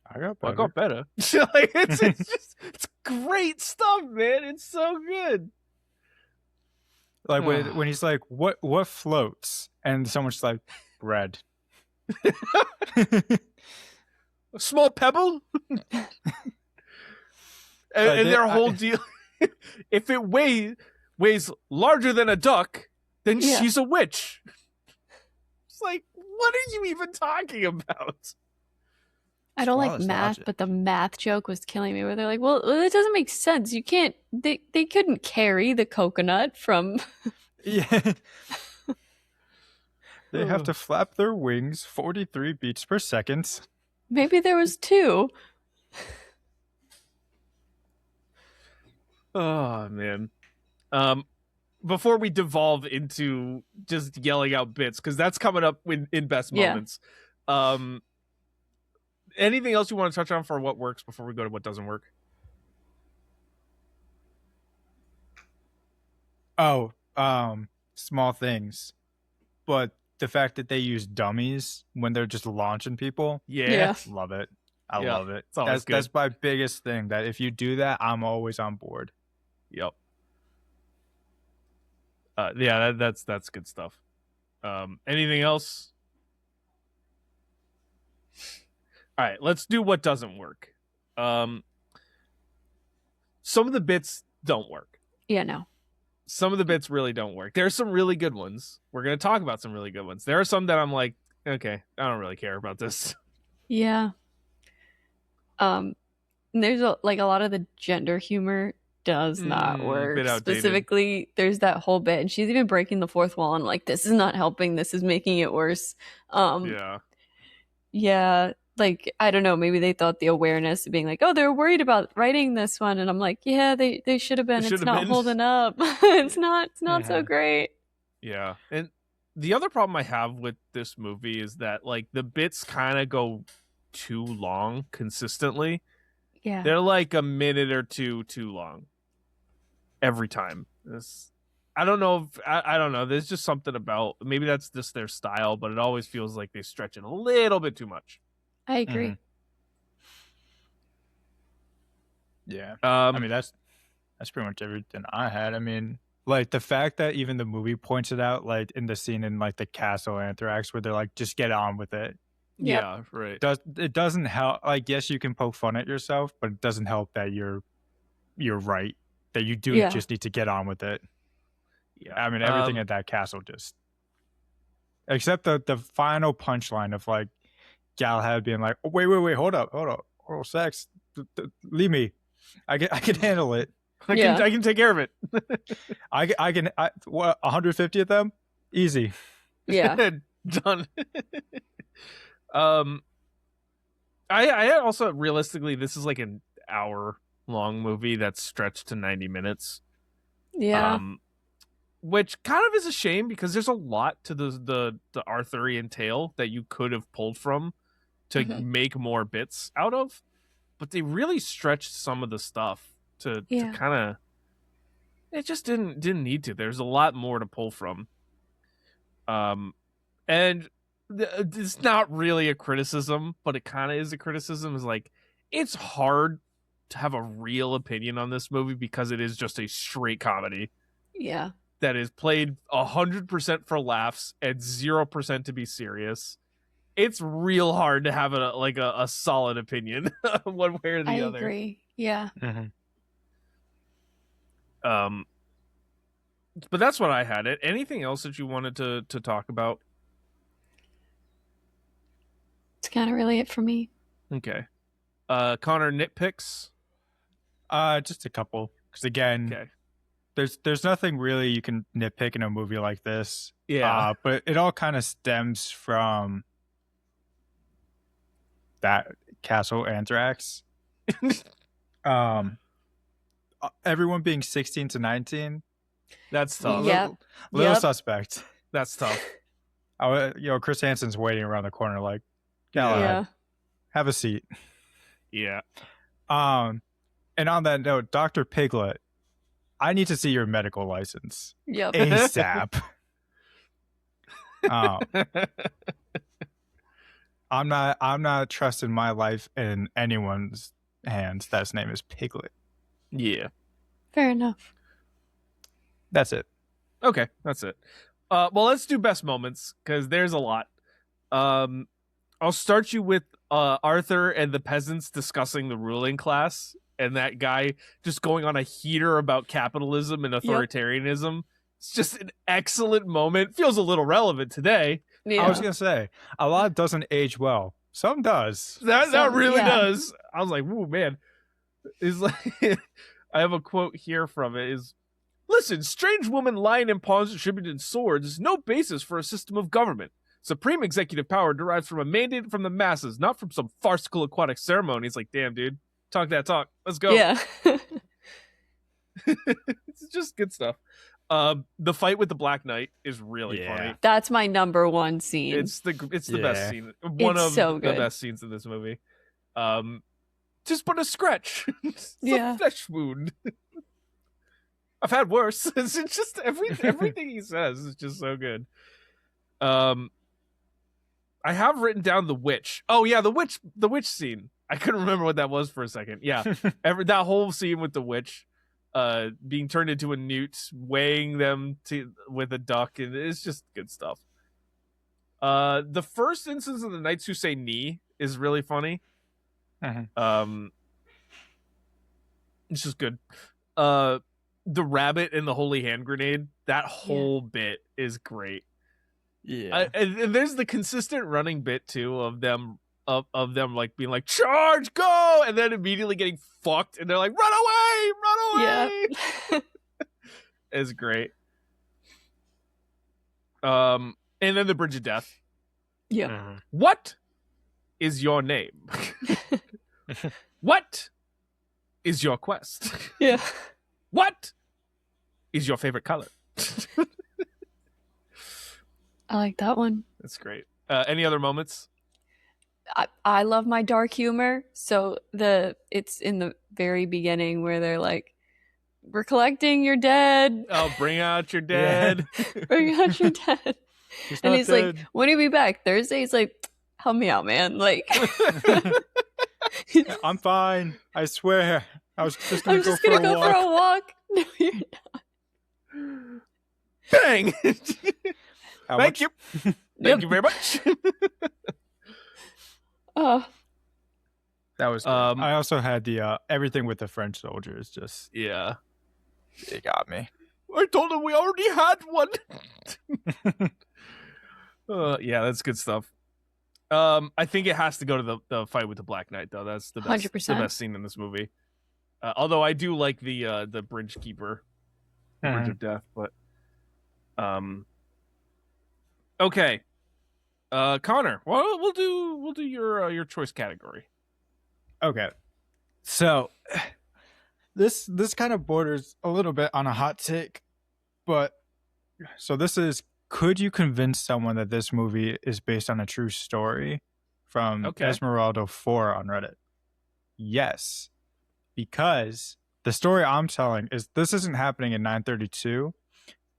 I got better. Like, it's great stuff, man. It's so good. Like when he's like, "What floats?" and someone's like, "Bread." A small pebble. and their whole deal. If it weighs larger than a duck, then she's a witch. It's like, what are you even talking about? I don't like math, but the math joke was killing me. Where they're like, "Well, it doesn't make sense. You can't. They couldn't carry the coconut from." Yeah. They have to flap their wings 43 beats per second. Maybe there was 2. Oh man. Before we devolve into just yelling out bits, because that's coming up in best moments. Anything else you want to touch on for what works before we go to what doesn't work? Small things, but the fact that they use dummies when they're just launching people, love it. I love it. That's my biggest thing. That if you do that, I'm always on board. Yep. That's good stuff. Anything else? All right, let's do what doesn't work. Some of the bits don't work. Yeah, no. Some of the bits really don't work. There's some really good ones. We're going to talk about some really good ones. There are some that I'm like, okay, I don't really care about this. Yeah. There's a lot of the gender humor does not work. Specifically, there's that whole bit, and she's even breaking the fourth wall and like, this is not helping. This is making it worse. Yeah. Like, I don't know, maybe they thought the awareness of being like, oh, they're worried about writing this one. And I'm like, yeah, they should have been. It's not holding up. It's not so great. Yeah. And the other problem I have with this movie is that like the bits kind of go too long consistently. Yeah. They're like a minute or two too long every time. I don't know if I don't know. There's just something about, maybe that's just their style, but it always feels like they stretch it a little bit too much. I agree. Yeah. I mean, that's pretty much everything I had. I mean, like the fact that even the movie points it out, like in the scene in like the castle anthrax where they're like, just get on with it. Yeah, right. It doesn't help. Like, yes, you can poke fun at yourself, but it doesn't help that you're right. That you do just need to get on with it. Yeah. I mean, everything at that castle just, except the final punchline of like Galahad being like, oh, wait, hold up, oral sex, leave me, I can handle it. I can take care of it. I can 150 of them, easy. Yeah. Done. I also, realistically, this is like an hour long movie that's stretched to 90 minutes. Yeah. Which kind of is a shame because there's a lot to the Arthurian tale that you could have pulled from to make more bits out of, but they really stretched some of the stuff to kind of, it just didn't need to. There's a lot more to pull from. And it's not really a criticism, but it kind of is a criticism. Is like, it's hard to have a real opinion on this movie because it is just a straight comedy. Yeah. That is played 100% for laughs and 0% to be serious. It's real hard to have a solid opinion one way or the other. I agree. Yeah. But that's what I had. Anything else that you wanted to talk about? It's kind of really it for me. Okay. Connor, nitpicks? Just a couple. Because again, there's nothing really you can nitpick in a movie like this. Yeah. But it all kind of stems from that castle anthrax. Everyone being 16 to 19. That's tough. Yeah. Little suspect. That's tough. Chris Hansen's waiting around the corner, like, Yeah. have a seat. Yeah. And on that note, Dr. Piglet, I need to see your medical license. Yep. ASAP. I'm not trusting my life in anyone's hands. That's name is Piglet. Yeah. Fair enough. That's it. Okay, that's it. Well, let's do best moments because there's a lot. I'll start you with Arthur and the peasants discussing the ruling class, and that guy just going on a heater about capitalism and authoritarianism. Yep. It's just an excellent moment. Feels a little relevant today. Yeah. I was gonna say a lot doesn't age well. Some does. That really does. I was like, "Ooh, man!" Is like, I have a quote here from it. Is listen, strange woman lying in pawns distributed in swords is no basis for a system of government. Supreme executive power derives from a mandate from the masses, not from some farcical aquatic ceremony. It's like, damn, dude, talk that talk. Let's go. Yeah. It's just good stuff. The fight with the Black Knight is really funny. That's my number one scene. It's the best scene. One of the best scenes in this movie. Just but a scratch. It's a flesh wound. I've had worse. It's just everything he says is just so good. I have written down the witch. Oh yeah, the witch scene. I couldn't remember what that was for a second. Yeah, that whole scene with the witch, being turned into a newt, weighing them with a duck, and it's just good stuff. The first instance of the Knights Who Say Knee is really funny. Mm-hmm. It's just good. The rabbit and the holy hand grenade. That whole bit is great. Yeah, and there's the consistent running bit too of them like being like charge go and then immediately getting fucked and they're like run away. Yeah. It's great. And then the Bridge of Death. Yeah. What is your name? What is your quest? Yeah. What is your favorite color? I like that one. That's great. Any other moments? I love my dark humor. So it's in the very beginning where they're like, we're collecting your dead. Oh, bring out your dead. Bring out your dead. And he's dead. Like, when are you be back? Thursday? He's like, help me out, man. Like, I'm fine. I swear. I was just gonna go for a walk. No, you're not. Bang! Thank you. Yep. Thank you very much. That was I also had the everything with the French soldiers. Just it got me. I told him we already had one. Yeah, that's good stuff. I think it has to go to the fight with the Black Knight though. That's the best, 100%. the best scene in this movie. Although I do like the bridge keeper, Bridge of Death, but okay. Connor, well, we'll do your choice category. Okay. So this kind of borders a little bit on a hot take, but so this is, could you convince someone that this movie is based on a true story? From Esmeralda4 on Reddit. Yes. Because the story I'm telling is this isn't happening in 932.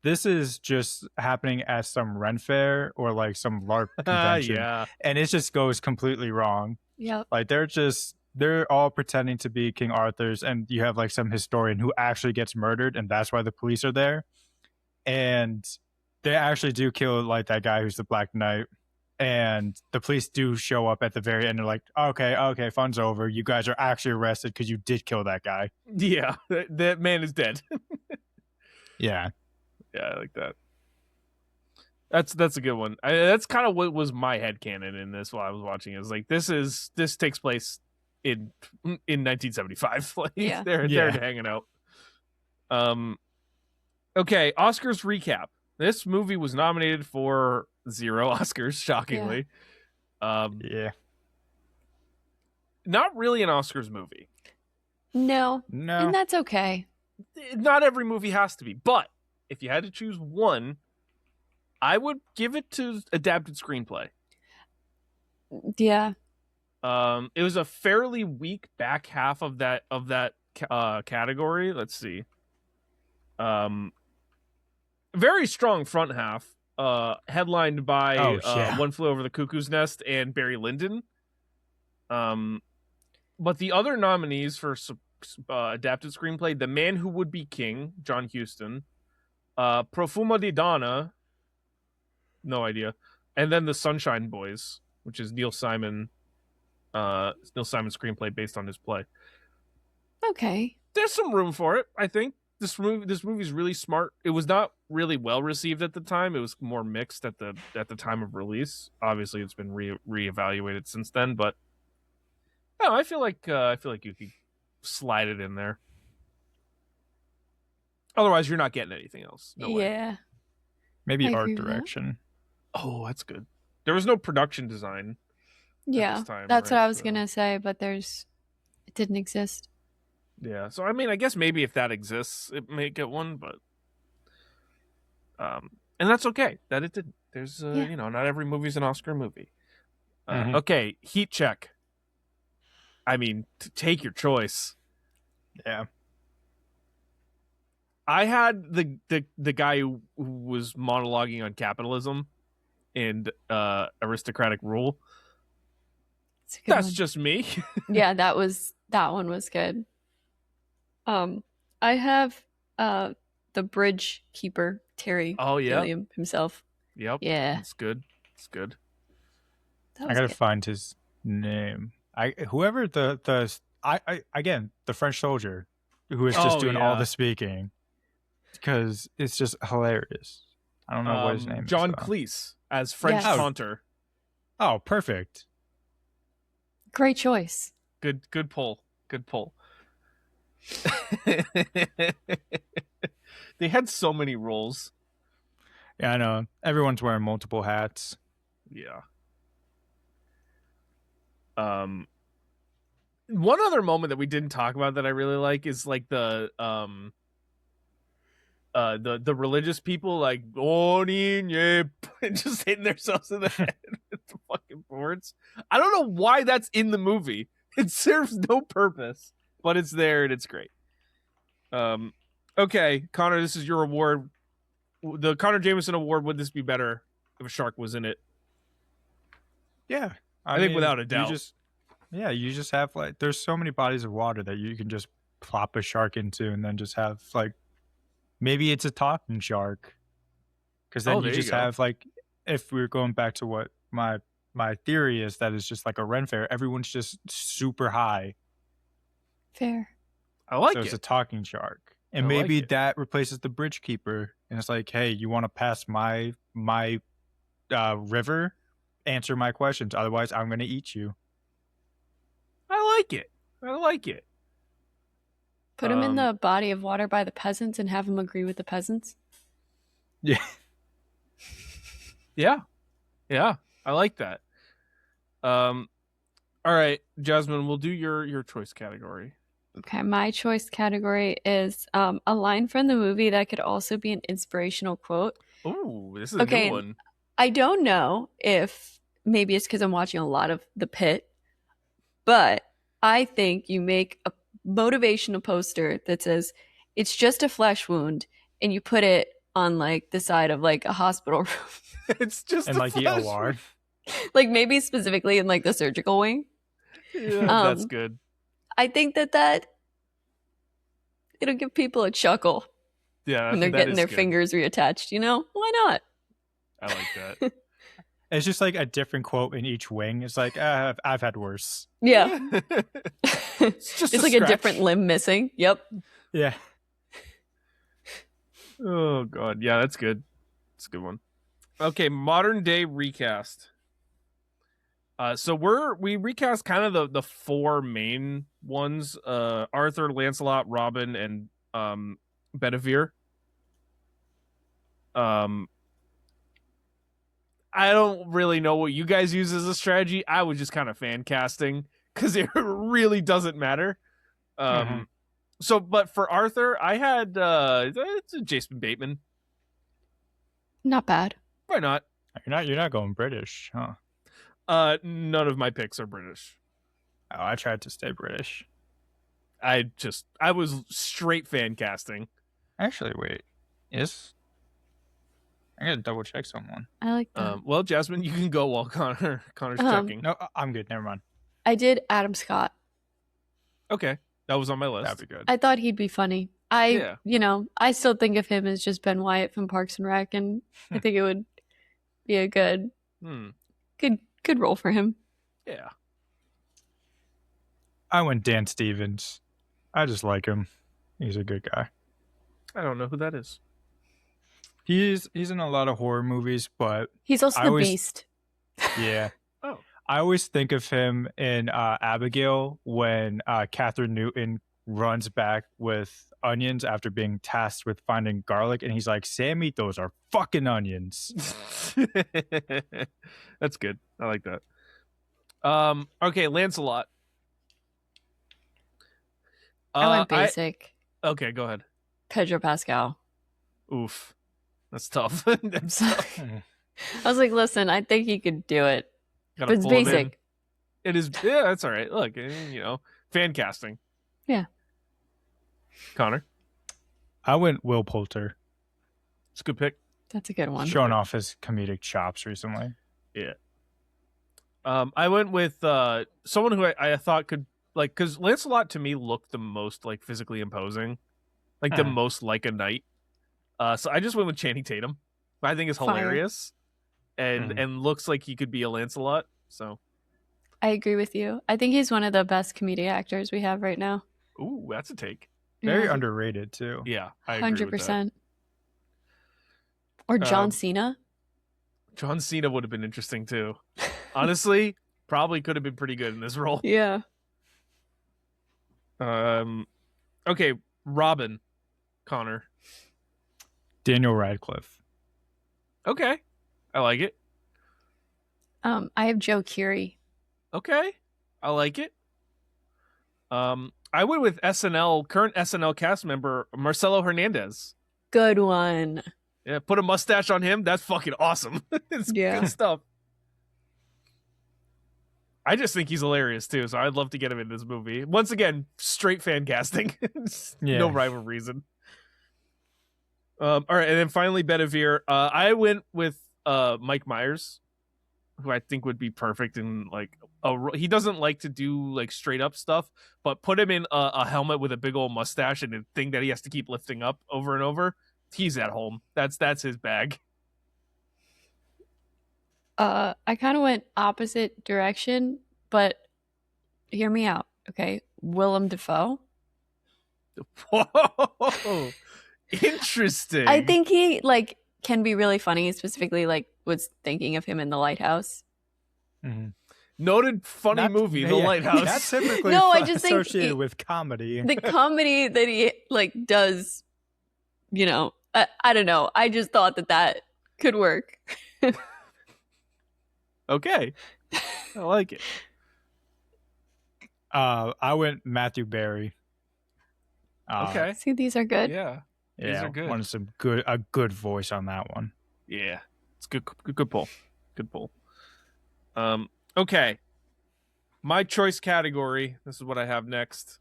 This is just happening at some Ren fair or like some LARP convention. And it just goes completely wrong. Yep. Like they're all pretending to be King Arthur's, and you have like some historian who actually gets murdered, and that's why the police are there. And they actually do kill like that guy who's the Black Knight. And the police do show up at the very end. They're like, okay, fun's over. You guys are actually arrested because you did kill that guy. Yeah, that man is dead. Yeah. Yeah, I like that. That's a good one. That's kind of what was my headcanon in this while I was watching. It was like, this takes place in 1975. Like, they're hanging out. Okay, Oscars recap. This movie was nominated for 0 Oscars, shockingly. Yeah. Not really an Oscars movie. No. And that's okay. Not every movie has to be, but if you had to choose one, I would give it to adapted screenplay. Yeah. It was a fairly weak back half of that category. Let's see. Very strong front half. Headlined by One Flew Over the Cuckoo's Nest and Barry Lyndon. But the other nominees for adapted screenplay: The Man Who Would Be King, John Huston, Profuma di Donna, no idea, and then The Sunshine Boys, which is Neil Simon's screenplay based on his play. Okay. There's some room for it, I think. This movie's really smart. It was not really well received at the time. It was more mixed at the time of release. Obviously, it's been reevaluated since then, but I feel like you could slide it in there. Otherwise, you're not getting anything else. No way. Maybe art direction. Oh, that's good. There was no production design. Yeah, time, that's right? what I was gonna say, but it didn't exist. Yeah, so I mean, I guess maybe if that exists, it may get one, but and that's okay that it didn't. There's not every movie's an Oscar movie. Okay, Heat Check. I mean, take your choice. Yeah. I had the guy who was monologuing on capitalism and aristocratic rule. That's just me. Yeah, that one was good. I have the bridge keeper, Terry Gilliam himself. Yep. Yeah. It's good. It's good. I gotta find his name. Whoever the French soldier who is just doing all the speaking, because it's just hilarious. I don't know what his name John is. Cleese as French taunter. Oh, perfect. Great choice. Good pull. Good pull. They had so many roles. Yeah, I know. Everyone's wearing multiple hats. Yeah. One other moment that we didn't talk about that I really like is like the religious people like just hitting themselves in the head with the fucking boards. I don't know why that's in the movie. It serves no purpose, but it's there and it's great. Okay, Connor, this is your award. The Connor Jameson Award. Would this be better if a shark was in it? Yeah, I think without a doubt. You just have like, there's so many bodies of water that you can just plop a shark into, and then just have like, maybe it's a talking shark, because then you just have like, if we're going back to what my theory is, that it's just like a Ren Fair. Everyone's just super high. Fair. I like it. So it's a talking shark, and maybe that replaces the bridge keeper, and it's like, hey, you want to pass my river? Answer my questions, otherwise I'm going to eat you. I like it. Put him in the body of water by the peasants and have him agree with the peasants. Yeah. Yeah. I like that. All right, Jasmine, we'll do your choice category. Okay, my choice category is a line from the movie that could also be an inspirational quote. Ooh, this is a good one. I don't know if maybe it's because I'm watching a lot of The Pit, but I think you make a motivational poster that says it's just a flesh wound, and you put it on like the side of like a hospital room. It's just and like the OR, like maybe specifically in like the surgical wing. Yeah, that's good. I think that it'll give people a chuckle. Yeah, when they're getting their fingers reattached. You know, why not? I like that. It's just like a different quote in each wing. It's like, I've had worse. Yeah. It's like a different limb missing. Yep. Yeah. Oh, God. Yeah, that's good. That's a good one. Okay, modern day recast. So we recast kind of the four main ones. Arthur, Lancelot, Robin, and Bedivere. I don't really know what you guys use as a strategy. I was just kind of fan casting because it really doesn't matter. So, but for Arthur, I had it's Jason Bateman. Not bad. Why not? You're not going British, huh? None of my picks are British. Oh, I tried to stay British. I was straight fan casting. Actually, wait. I gotta double check someone. I like that. Well, Jasmine, you can go while Connor's checking. No, I'm good. Never mind. I did Adam Scott. Okay, that was on my list. That'd be good. I thought he'd be funny. I still think of him as just Ben Wyatt from Parks and Rec, and I think it would be a good role for him. Yeah. I went Dan Stevens. I just like him. He's a good guy. I don't know who that is. He's in a lot of horror movies, but he's also the Beast. Yeah. Oh. I always think of him in Abigail when Catherine Newton runs back with onions after being tasked with finding garlic, and he's like, Sammy, those are fucking onions. That's good. I like that. Okay, Lancelot. I went basic. Okay, go ahead. Pedro Pascal. Oof. That's tough. That's tough. I was like, listen, I think he could do it. But it's basic. It is. Yeah, that's all right. Look, fan casting. Yeah. Connor? I went Will Poulter. It's a good pick. That's a good one. Showing off his comedic chops recently. Yeah. I went with someone who I thought could, like, because Lancelot to me looked the most, like, physically imposing. Like, the most like a knight. So I just went with Channing Tatum. I think is hilarious. And looks like he could be a Lancelot. So I agree with you. I think he's one of the best comedic actors we have right now. Ooh, that's a take. Very underrated too. Yeah, I agree 100%. Or John Cena. John Cena would have been interesting too. Honestly, probably could have been pretty good in this role. Yeah. Okay, Robin, Connor. Daniel Radcliffe. Okay, I like it. I have Joe Keery. Okay, I like it. I went with current SNL cast member Marcelo Hernandez. Good one. Yeah, put a mustache on him. That's fucking awesome. It's good stuff. I just think he's hilarious too, so I'd love to get him in this movie. Once again, straight fan casting. No rhyme or reason. All right, and then finally Bedivere. I went with Mike Myers, who I think would be perfect in like he doesn't like to do like straight up stuff, but put him in a helmet with a big old mustache and a thing that he has to keep lifting up over and over. He's at home. That's his bag. I kind of went opposite direction, but hear me out, okay? Willem Dafoe. Whoa, interesting. I think he like can be really funny. Specifically, like was thinking of him in The Lighthouse. Mm-hmm. Noted funny movie, The Lighthouse. That's typically no, I just associated think with comedy. The comedy that he like does, I don't know. I just thought that could work. Okay, I like it. I went Matthew Berry. Okay, see, these are good. Yeah, these are good. Wanted a good voice on that one. Yeah, it's good pull. Good pull. Okay, my choice category. This is what I have next.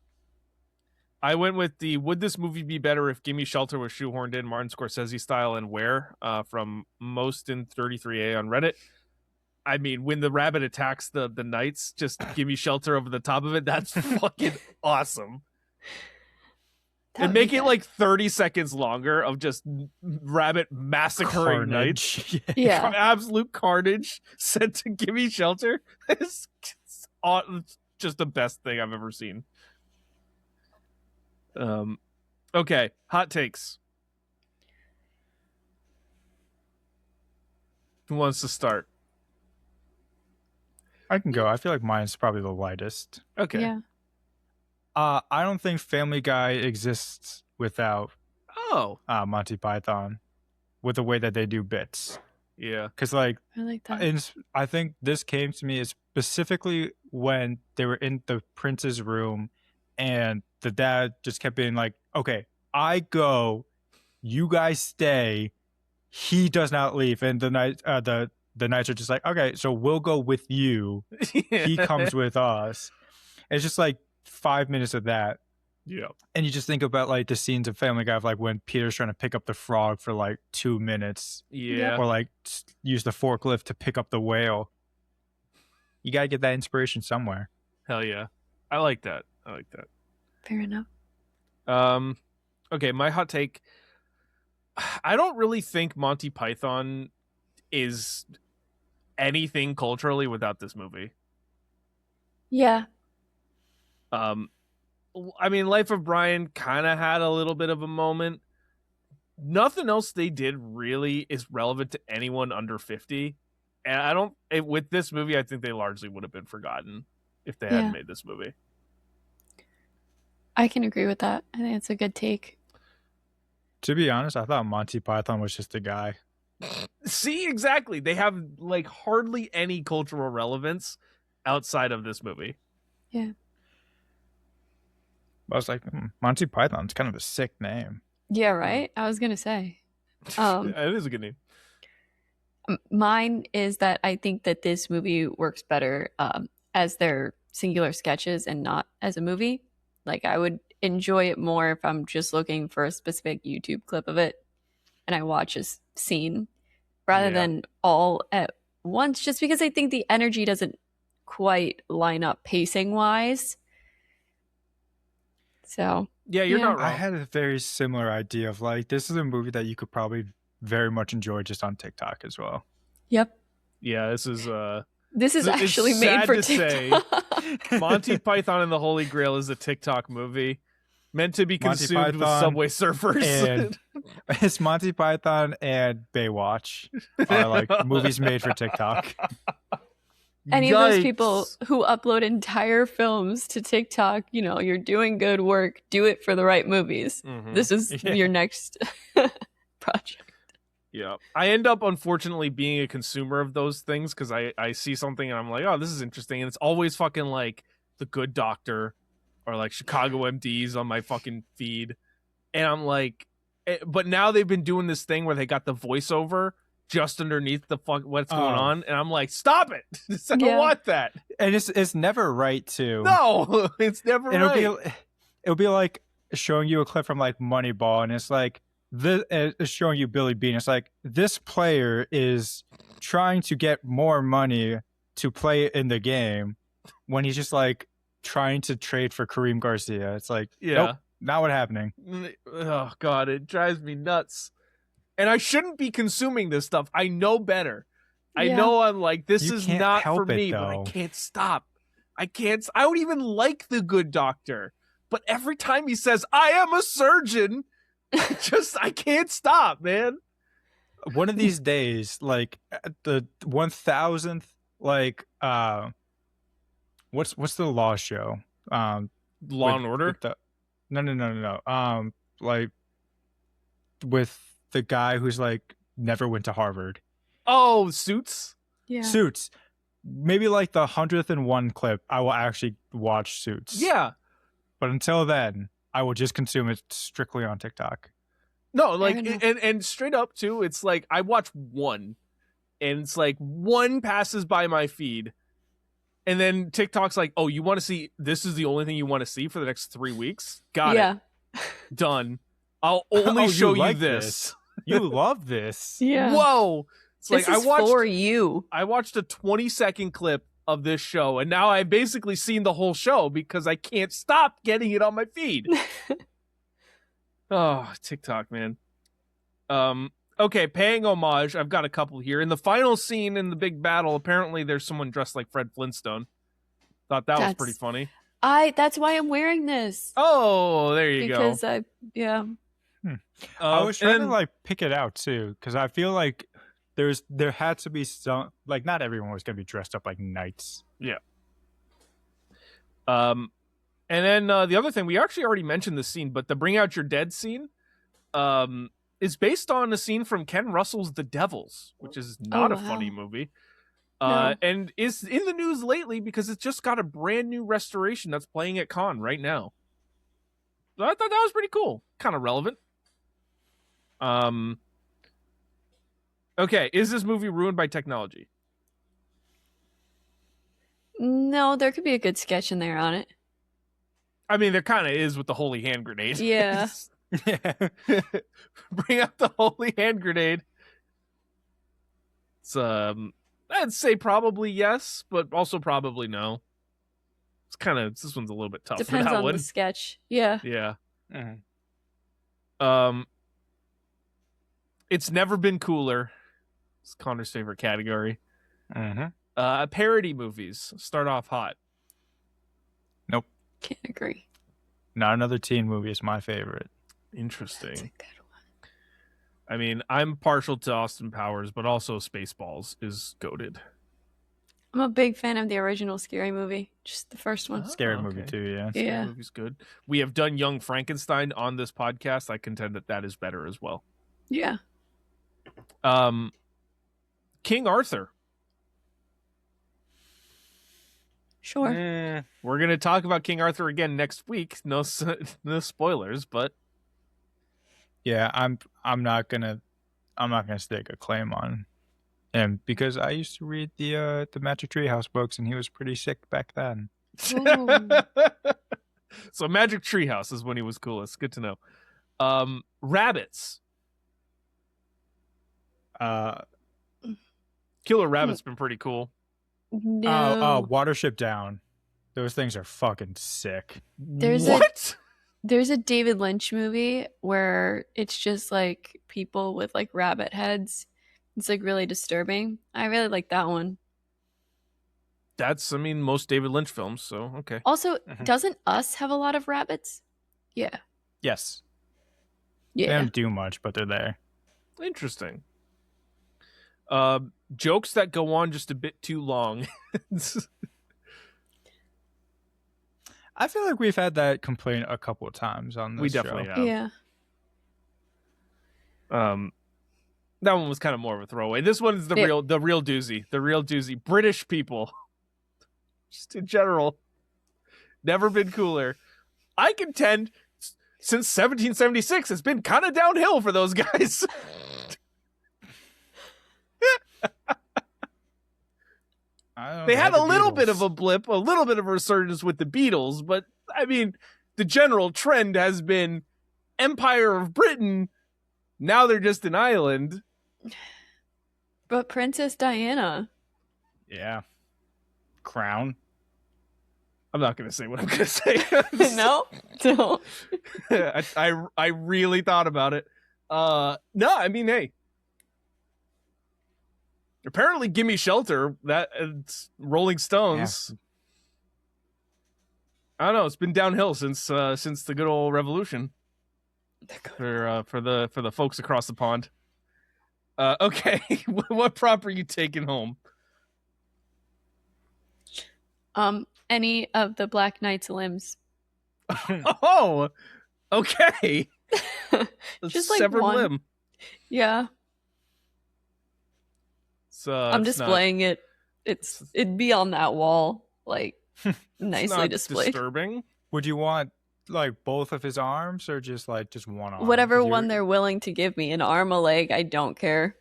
I went with the "Would this movie be better if Gimme Shelter was shoehorned in Martin Scorsese style and where?" From Mostin33A on Reddit. I mean, when the rabbit attacks the knights, just Gimme Shelter over the top of it. That's fucking awesome. And make it like 30 seconds longer of just rabbit massacring knights. Yeah. Absolute carnage sent to Gimme Shelter. It's just the best thing I've ever seen. Okay, hot takes. Who wants to start? I can go. I feel like mine's probably the lightest. Okay. Yeah. I don't think Family Guy exists without Monty Python with the way that they do bits. Yeah. Because like I like that. I think this came to me specifically when they were in the prince's room and the dad just kept being like, okay, I go, you guys stay. he does not leave, and the knights are just like, okay, so we'll go with you. He comes with us. It's just like 5 minutes of that. Yeah. And you just think about like the scenes of Family Guy of like when Peter's trying to pick up the frog for like 2 minutes. Yeah. Or like use the forklift to pick up the whale. You gotta get that inspiration somewhere. Hell yeah. I like that. Fair enough. Okay, my hot take. I don't really think Monty Python is anything culturally without this movie. Yeah. I mean, Life of Brian kind of had a little bit of a moment. Nothing else they did really is relevant to anyone under 50. And with this movie, I think they largely would have been forgotten if they hadn't made this movie. I can agree with that. I think it's a good take. To be honest, I thought Monty Python was just a guy. See, exactly. They have like hardly any cultural relevance outside of this movie. Yeah. I was like, Monty Python's kind of a sick name. Yeah, right? I was going to say. It is a good name. Mine is that I think that this movie works better as their singular sketches and not as a movie. Like, I would enjoy it more if I'm just looking for a specific YouTube clip of it and I watch a scene rather than all at once, just because I think the energy doesn't quite line up pacing-wise. So, yeah, you're not wrong. I had a very similar idea of like, this is a movie that you could probably very much enjoy just on TikTok as well. Yep. Yeah, this is actually made for TikTok. Monty Python and the Holy Grail is a TikTok movie meant to be consumed with Subway Surfers. And it's Monty Python and Baywatch are like movies made for TikTok. Any of those people who upload entire films to TikTok, you're doing good work. Do it for the right movies. Mm-hmm. This is your next project. Yeah. I end up, unfortunately, being a consumer of those things because I see something and I'm like, oh, this is interesting. And it's always fucking like The Good Doctor or like Chicago MDs on my fucking feed. And I'm like, but now they've been doing this thing where they got the voiceover just underneath the what's going on, and I'm like, stop it! I don't want that. And it's never right too. No, it's never right. It'll be like showing you a clip from like Moneyball, and it's like it's showing you Billy Bean. It's like this player is trying to get more money to play in the game when he's just like trying to trade for Kareem Garcia. It's like, nope, not what's happening. Oh god, it drives me nuts. And I shouldn't be consuming this stuff. I know better. I know I'm like, this is not for me, but I can't stop. I don't even like The Good Doctor. But every time he says, I am a surgeon, I can't stop, man. One of these days, like the 1000th, like, what's the law show? Law and Order? No. Like, with the guy who's like never went to Harvard. Oh, Suits? Yeah. Suits. Maybe like the 101 clip, I will actually watch Suits. Yeah. But until then, I will just consume it strictly on TikTok. No, like, and straight up too, it's like I watch one and it's like one passes by my feed and then TikTok's like, oh, you want to see, this is the only thing you want to see for the next 3 weeks? Got it. Done. I'll only show you this. You love this. Yeah. Whoa. It's this like is for you. I watched a 20-second clip of this show, and now I've basically seen the whole show because I can't stop getting it on my feed. Oh, TikTok, man. Okay, paying homage. I've got a couple here. In the final scene in the big battle, apparently there's someone dressed like Fred Flintstone. Thought that was pretty funny. That's why I'm wearing this. Oh, there you go. Because I was trying to like pick it out too, because I feel like there had to be some, like, not everyone was gonna be dressed up like knights. Yeah. And then the other thing, we actually already mentioned this scene, but the Bring Out Your Dead scene is based on a scene from Ken Russell's The Devils, which is not a funny movie. No. And is in the news lately because it's just got a brand new restoration that's playing at Cannes right now. So I thought that was pretty cool. Kind of relevant. Okay, is this movie ruined by technology? No, there could be a good sketch in there on it. I mean, there kind of is with the holy hand grenade. Yeah. Bring out the holy hand grenade. It's I'd say probably yes, but also probably no. It's kind of, this one's a little bit tough. Depends for that on one. the sketch. Yeah. Yeah. Mm-hmm. It's never been cooler. It's Connor's favorite category. Mm-hmm. Parody movies start off hot. Nope. Can't agree. Not Another Teen Movie is my favorite. Interesting. That's a good one. I mean, I'm partial to Austin Powers, but also Spaceballs is goated. I'm a big fan of the original Scary Movie, just the first one. Scary movie too, yeah. Yeah. Movie's good. We have done Young Frankenstein on this podcast. I contend that that is better as well. Yeah. King Arthur. Sure. We're gonna talk about King Arthur again next week. No spoilers, but yeah, I'm not gonna stake a claim on him because I used to read the Magic Treehouse books and he was pretty sick back then. So Magic Treehouse is when he was coolest. Good to know. Rabbits. Killer Rabbit's been pretty cool. No. Watership Down. Those things are fucking sick. There's a David Lynch movie where it's just like people with like rabbit heads. It's like really disturbing. I really like that one. That's, I mean, most David Lynch films, so okay. Also, doesn't Us have a lot of rabbits? Yeah. Yes. Yeah. They don't do much, but they're there. Interesting. Jokes that go on just a bit too long. I feel like we've had that complaint a couple of times on this We definitely show. have. Yeah. That one was kind of more of a throwaway. This one's the real doozy. The real doozy. British people. Just in general. Never been cooler. I contend since 1776 it's been kind of downhill for those guys. They had a little bit of a blip, a little bit of a resurgence with the Beatles, but I mean, the general trend has been Empire of Britain. Now they're just an island. But Princess Diana. Yeah. Crown. I'm not going to say what I'm going to say. No, don't. I really thought about it. No, I mean, hey. Apparently, Gimme Shelter, that it's Rolling Stones. Yeah. I don't know. It's been downhill since the good old revolution. For the folks across the pond. Okay, what prop are you taking home? Any of the Black Knight's limbs. Oh, okay. Just like severed one limb. Yeah. I'm displaying it. It'd be on that wall, like nicely displayed. Disturbing. Would you want like both of his arms or just one arm? Whatever one they're willing to give me, an arm, a leg, I don't care.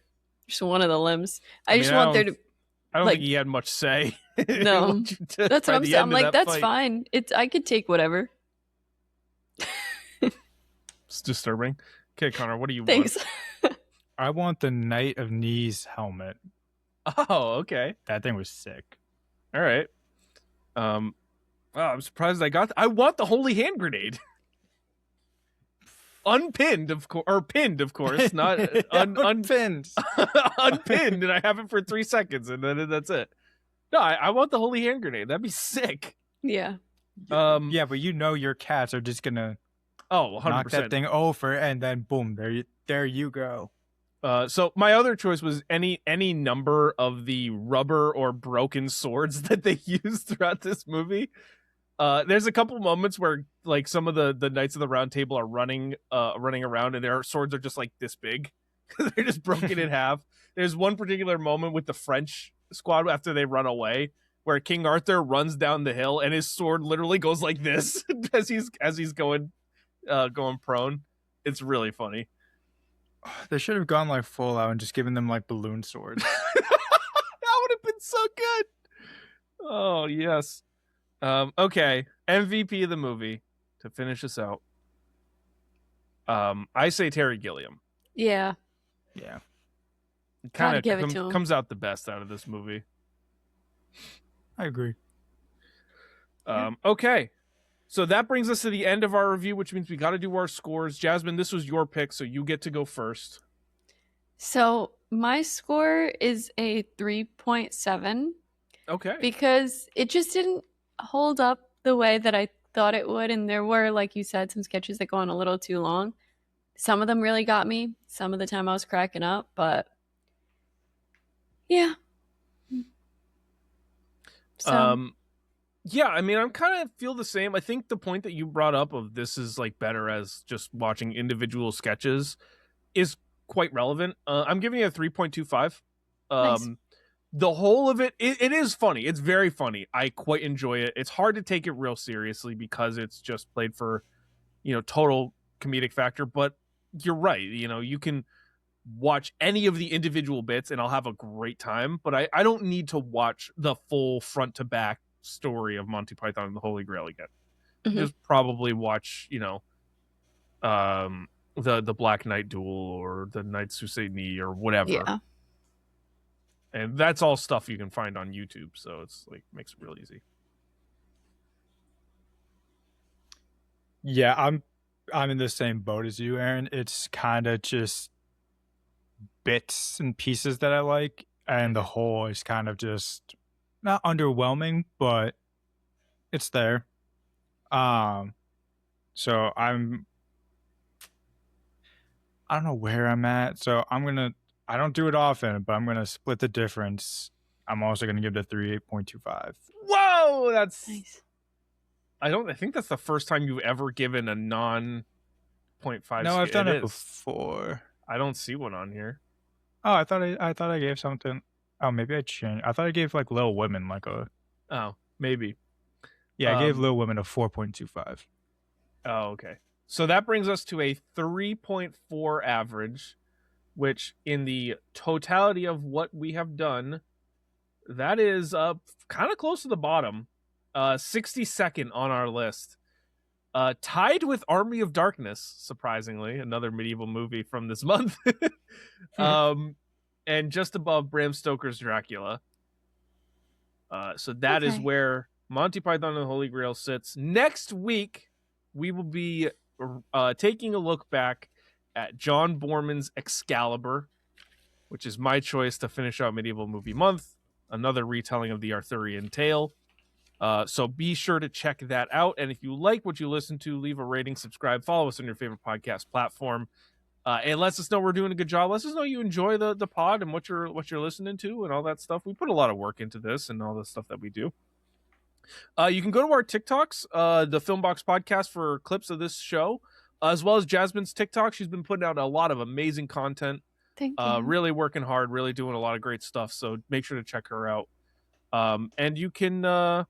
Just one of the limbs. I just want there to. I don't think he had much say. No, that's what I'm saying. I'm like, that's fine. I could take whatever. It's disturbing. Okay, Connor, what do you Thanks. want? I want the Knight of Knees helmet. Oh, okay. That thing was sick. All right. I'm surprised I want the holy hand grenade. Unpinned, of course, or pinned, of course, not unpinned. Unpinned, and I have it for 3 seconds, and then that's it. No, I want the holy hand grenade. That'd be sick. Yeah. Yeah, but your cats are just gonna 100%. knock that thing over, and then boom, there you go. So my other choice was any number of the rubber or broken swords that they use throughout this movie. There's a couple moments where like some of the Knights of the Round Table are running around and their swords are just like this big. They're just broken in half. There's one particular moment with the French squad after they run away where King Arthur runs down the hill and his sword literally goes like this as he's going prone. It's really funny. They should have gone like full out and just given them like balloon swords. That would have been so good. Oh yes. Okay. MVP of the movie to finish us out. I say Terry Gilliam. Yeah. Yeah. Kind give it to him. of comes out the best out of this movie. I agree. Okay. So that brings us to the end of our review, which means we got to do our scores. Jasmine, this was your pick, so you get to go first. So my score is a 3.7. Okay. Because it just didn't hold up the way that I thought it would. And there were, like you said, some sketches that go on a little too long. Some of them really got me. Some of the time I was cracking up, but yeah. So. Yeah, I mean, I'm kind of feel the same. I think the point that you brought up of this is like better as just watching individual sketches is quite relevant. I'm giving it a 3.25. Nice. The whole of it is funny. It's very funny. I quite enjoy it. It's hard to take it real seriously because it's just played for, total comedic factor. But you're right. You can watch any of the individual bits and I'll have a great time. But I don't need to watch the full front to back story of Monty Python and the Holy Grail again. Mm-hmm. Just probably watch, the Black Knight Duel or the Knights Who Say Knee or whatever. Yeah. And that's all stuff you can find on YouTube, so it's like makes it real easy. Yeah, I'm in the same boat as you, Aaron. It's kind of just bits and pieces that I like, and the whole is kind of just not underwhelming, but it's there. So I don't know where I'm at. So I don't do it often, but I'm gonna split the difference. I'm also gonna give it a 3.25. Whoa, that's nice. I think that's the first time you've ever given a non 0.5. No, I've done it before. I don't see one on here. Oh, I thought I gave something. Oh, maybe I changed. I thought I gave like Little Women like a. Oh, maybe. Yeah, I gave Little Women a 4.25. Oh, okay. So that brings us to a 3.4 average, which in the totality of what we have done, that is kind of close to the bottom. 62nd on our list. Tied with Army of Darkness, surprisingly, another medieval movie from this month. And just above Bram Stoker's Dracula. So that is where Monty Python and the Holy Grail sits. Next week, we will be taking a look back at John Borman's Excalibur, which is my choice to finish out Medieval Movie Month, another retelling of the Arthurian tale. So be sure to check that out. And if you like what you listen to, leave a rating, subscribe, follow us on your favorite podcast platform. It lets us know we're doing a good job. Lets us know you enjoy the pod and what you're listening to and all that stuff. We put a lot of work into this and all the stuff that we do. You can go to our TikToks, the Filmbox Podcast, for clips of this show, as well as Jasmine's TikTok. She's been putting out a lot of amazing content. Thank you. Really working hard, really doing a lot of great stuff. So make sure to check her out. And you can go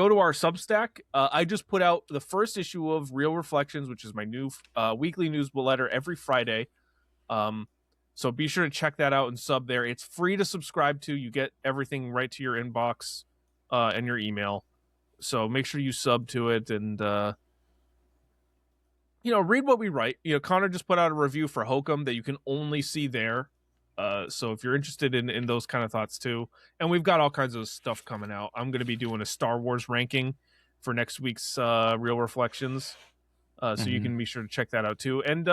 to our Substack. I just put out the first issue of Real Reflections, which is my new weekly newsletter every Friday. So be sure to check that out and sub there. It's free to subscribe to. You get everything right to your inbox and your email. So make sure you sub to it and read what we write. Connor just put out a review for Hokum that you can only see there. So if you're interested in those kind of thoughts too, and we've got all kinds of stuff coming out. I'm going to be doing a Star Wars ranking for next week's Real Reflections. So you can be sure to check that out too. And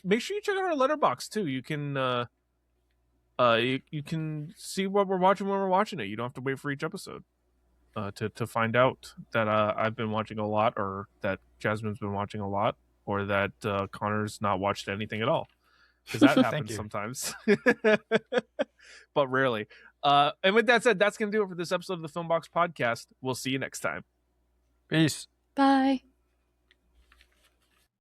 make sure you check out our Letterboxd too. You can see what we're watching when we're watching it. You don't have to wait for each episode to find out that I've been watching a lot, or that Jasmine's been watching a lot, or that Connor's not watched anything at all. Because that happens sometimes. But rarely. And with that said, that's going to do it for this episode of the Filmbox Podcast. We'll see you next time. Peace. Bye.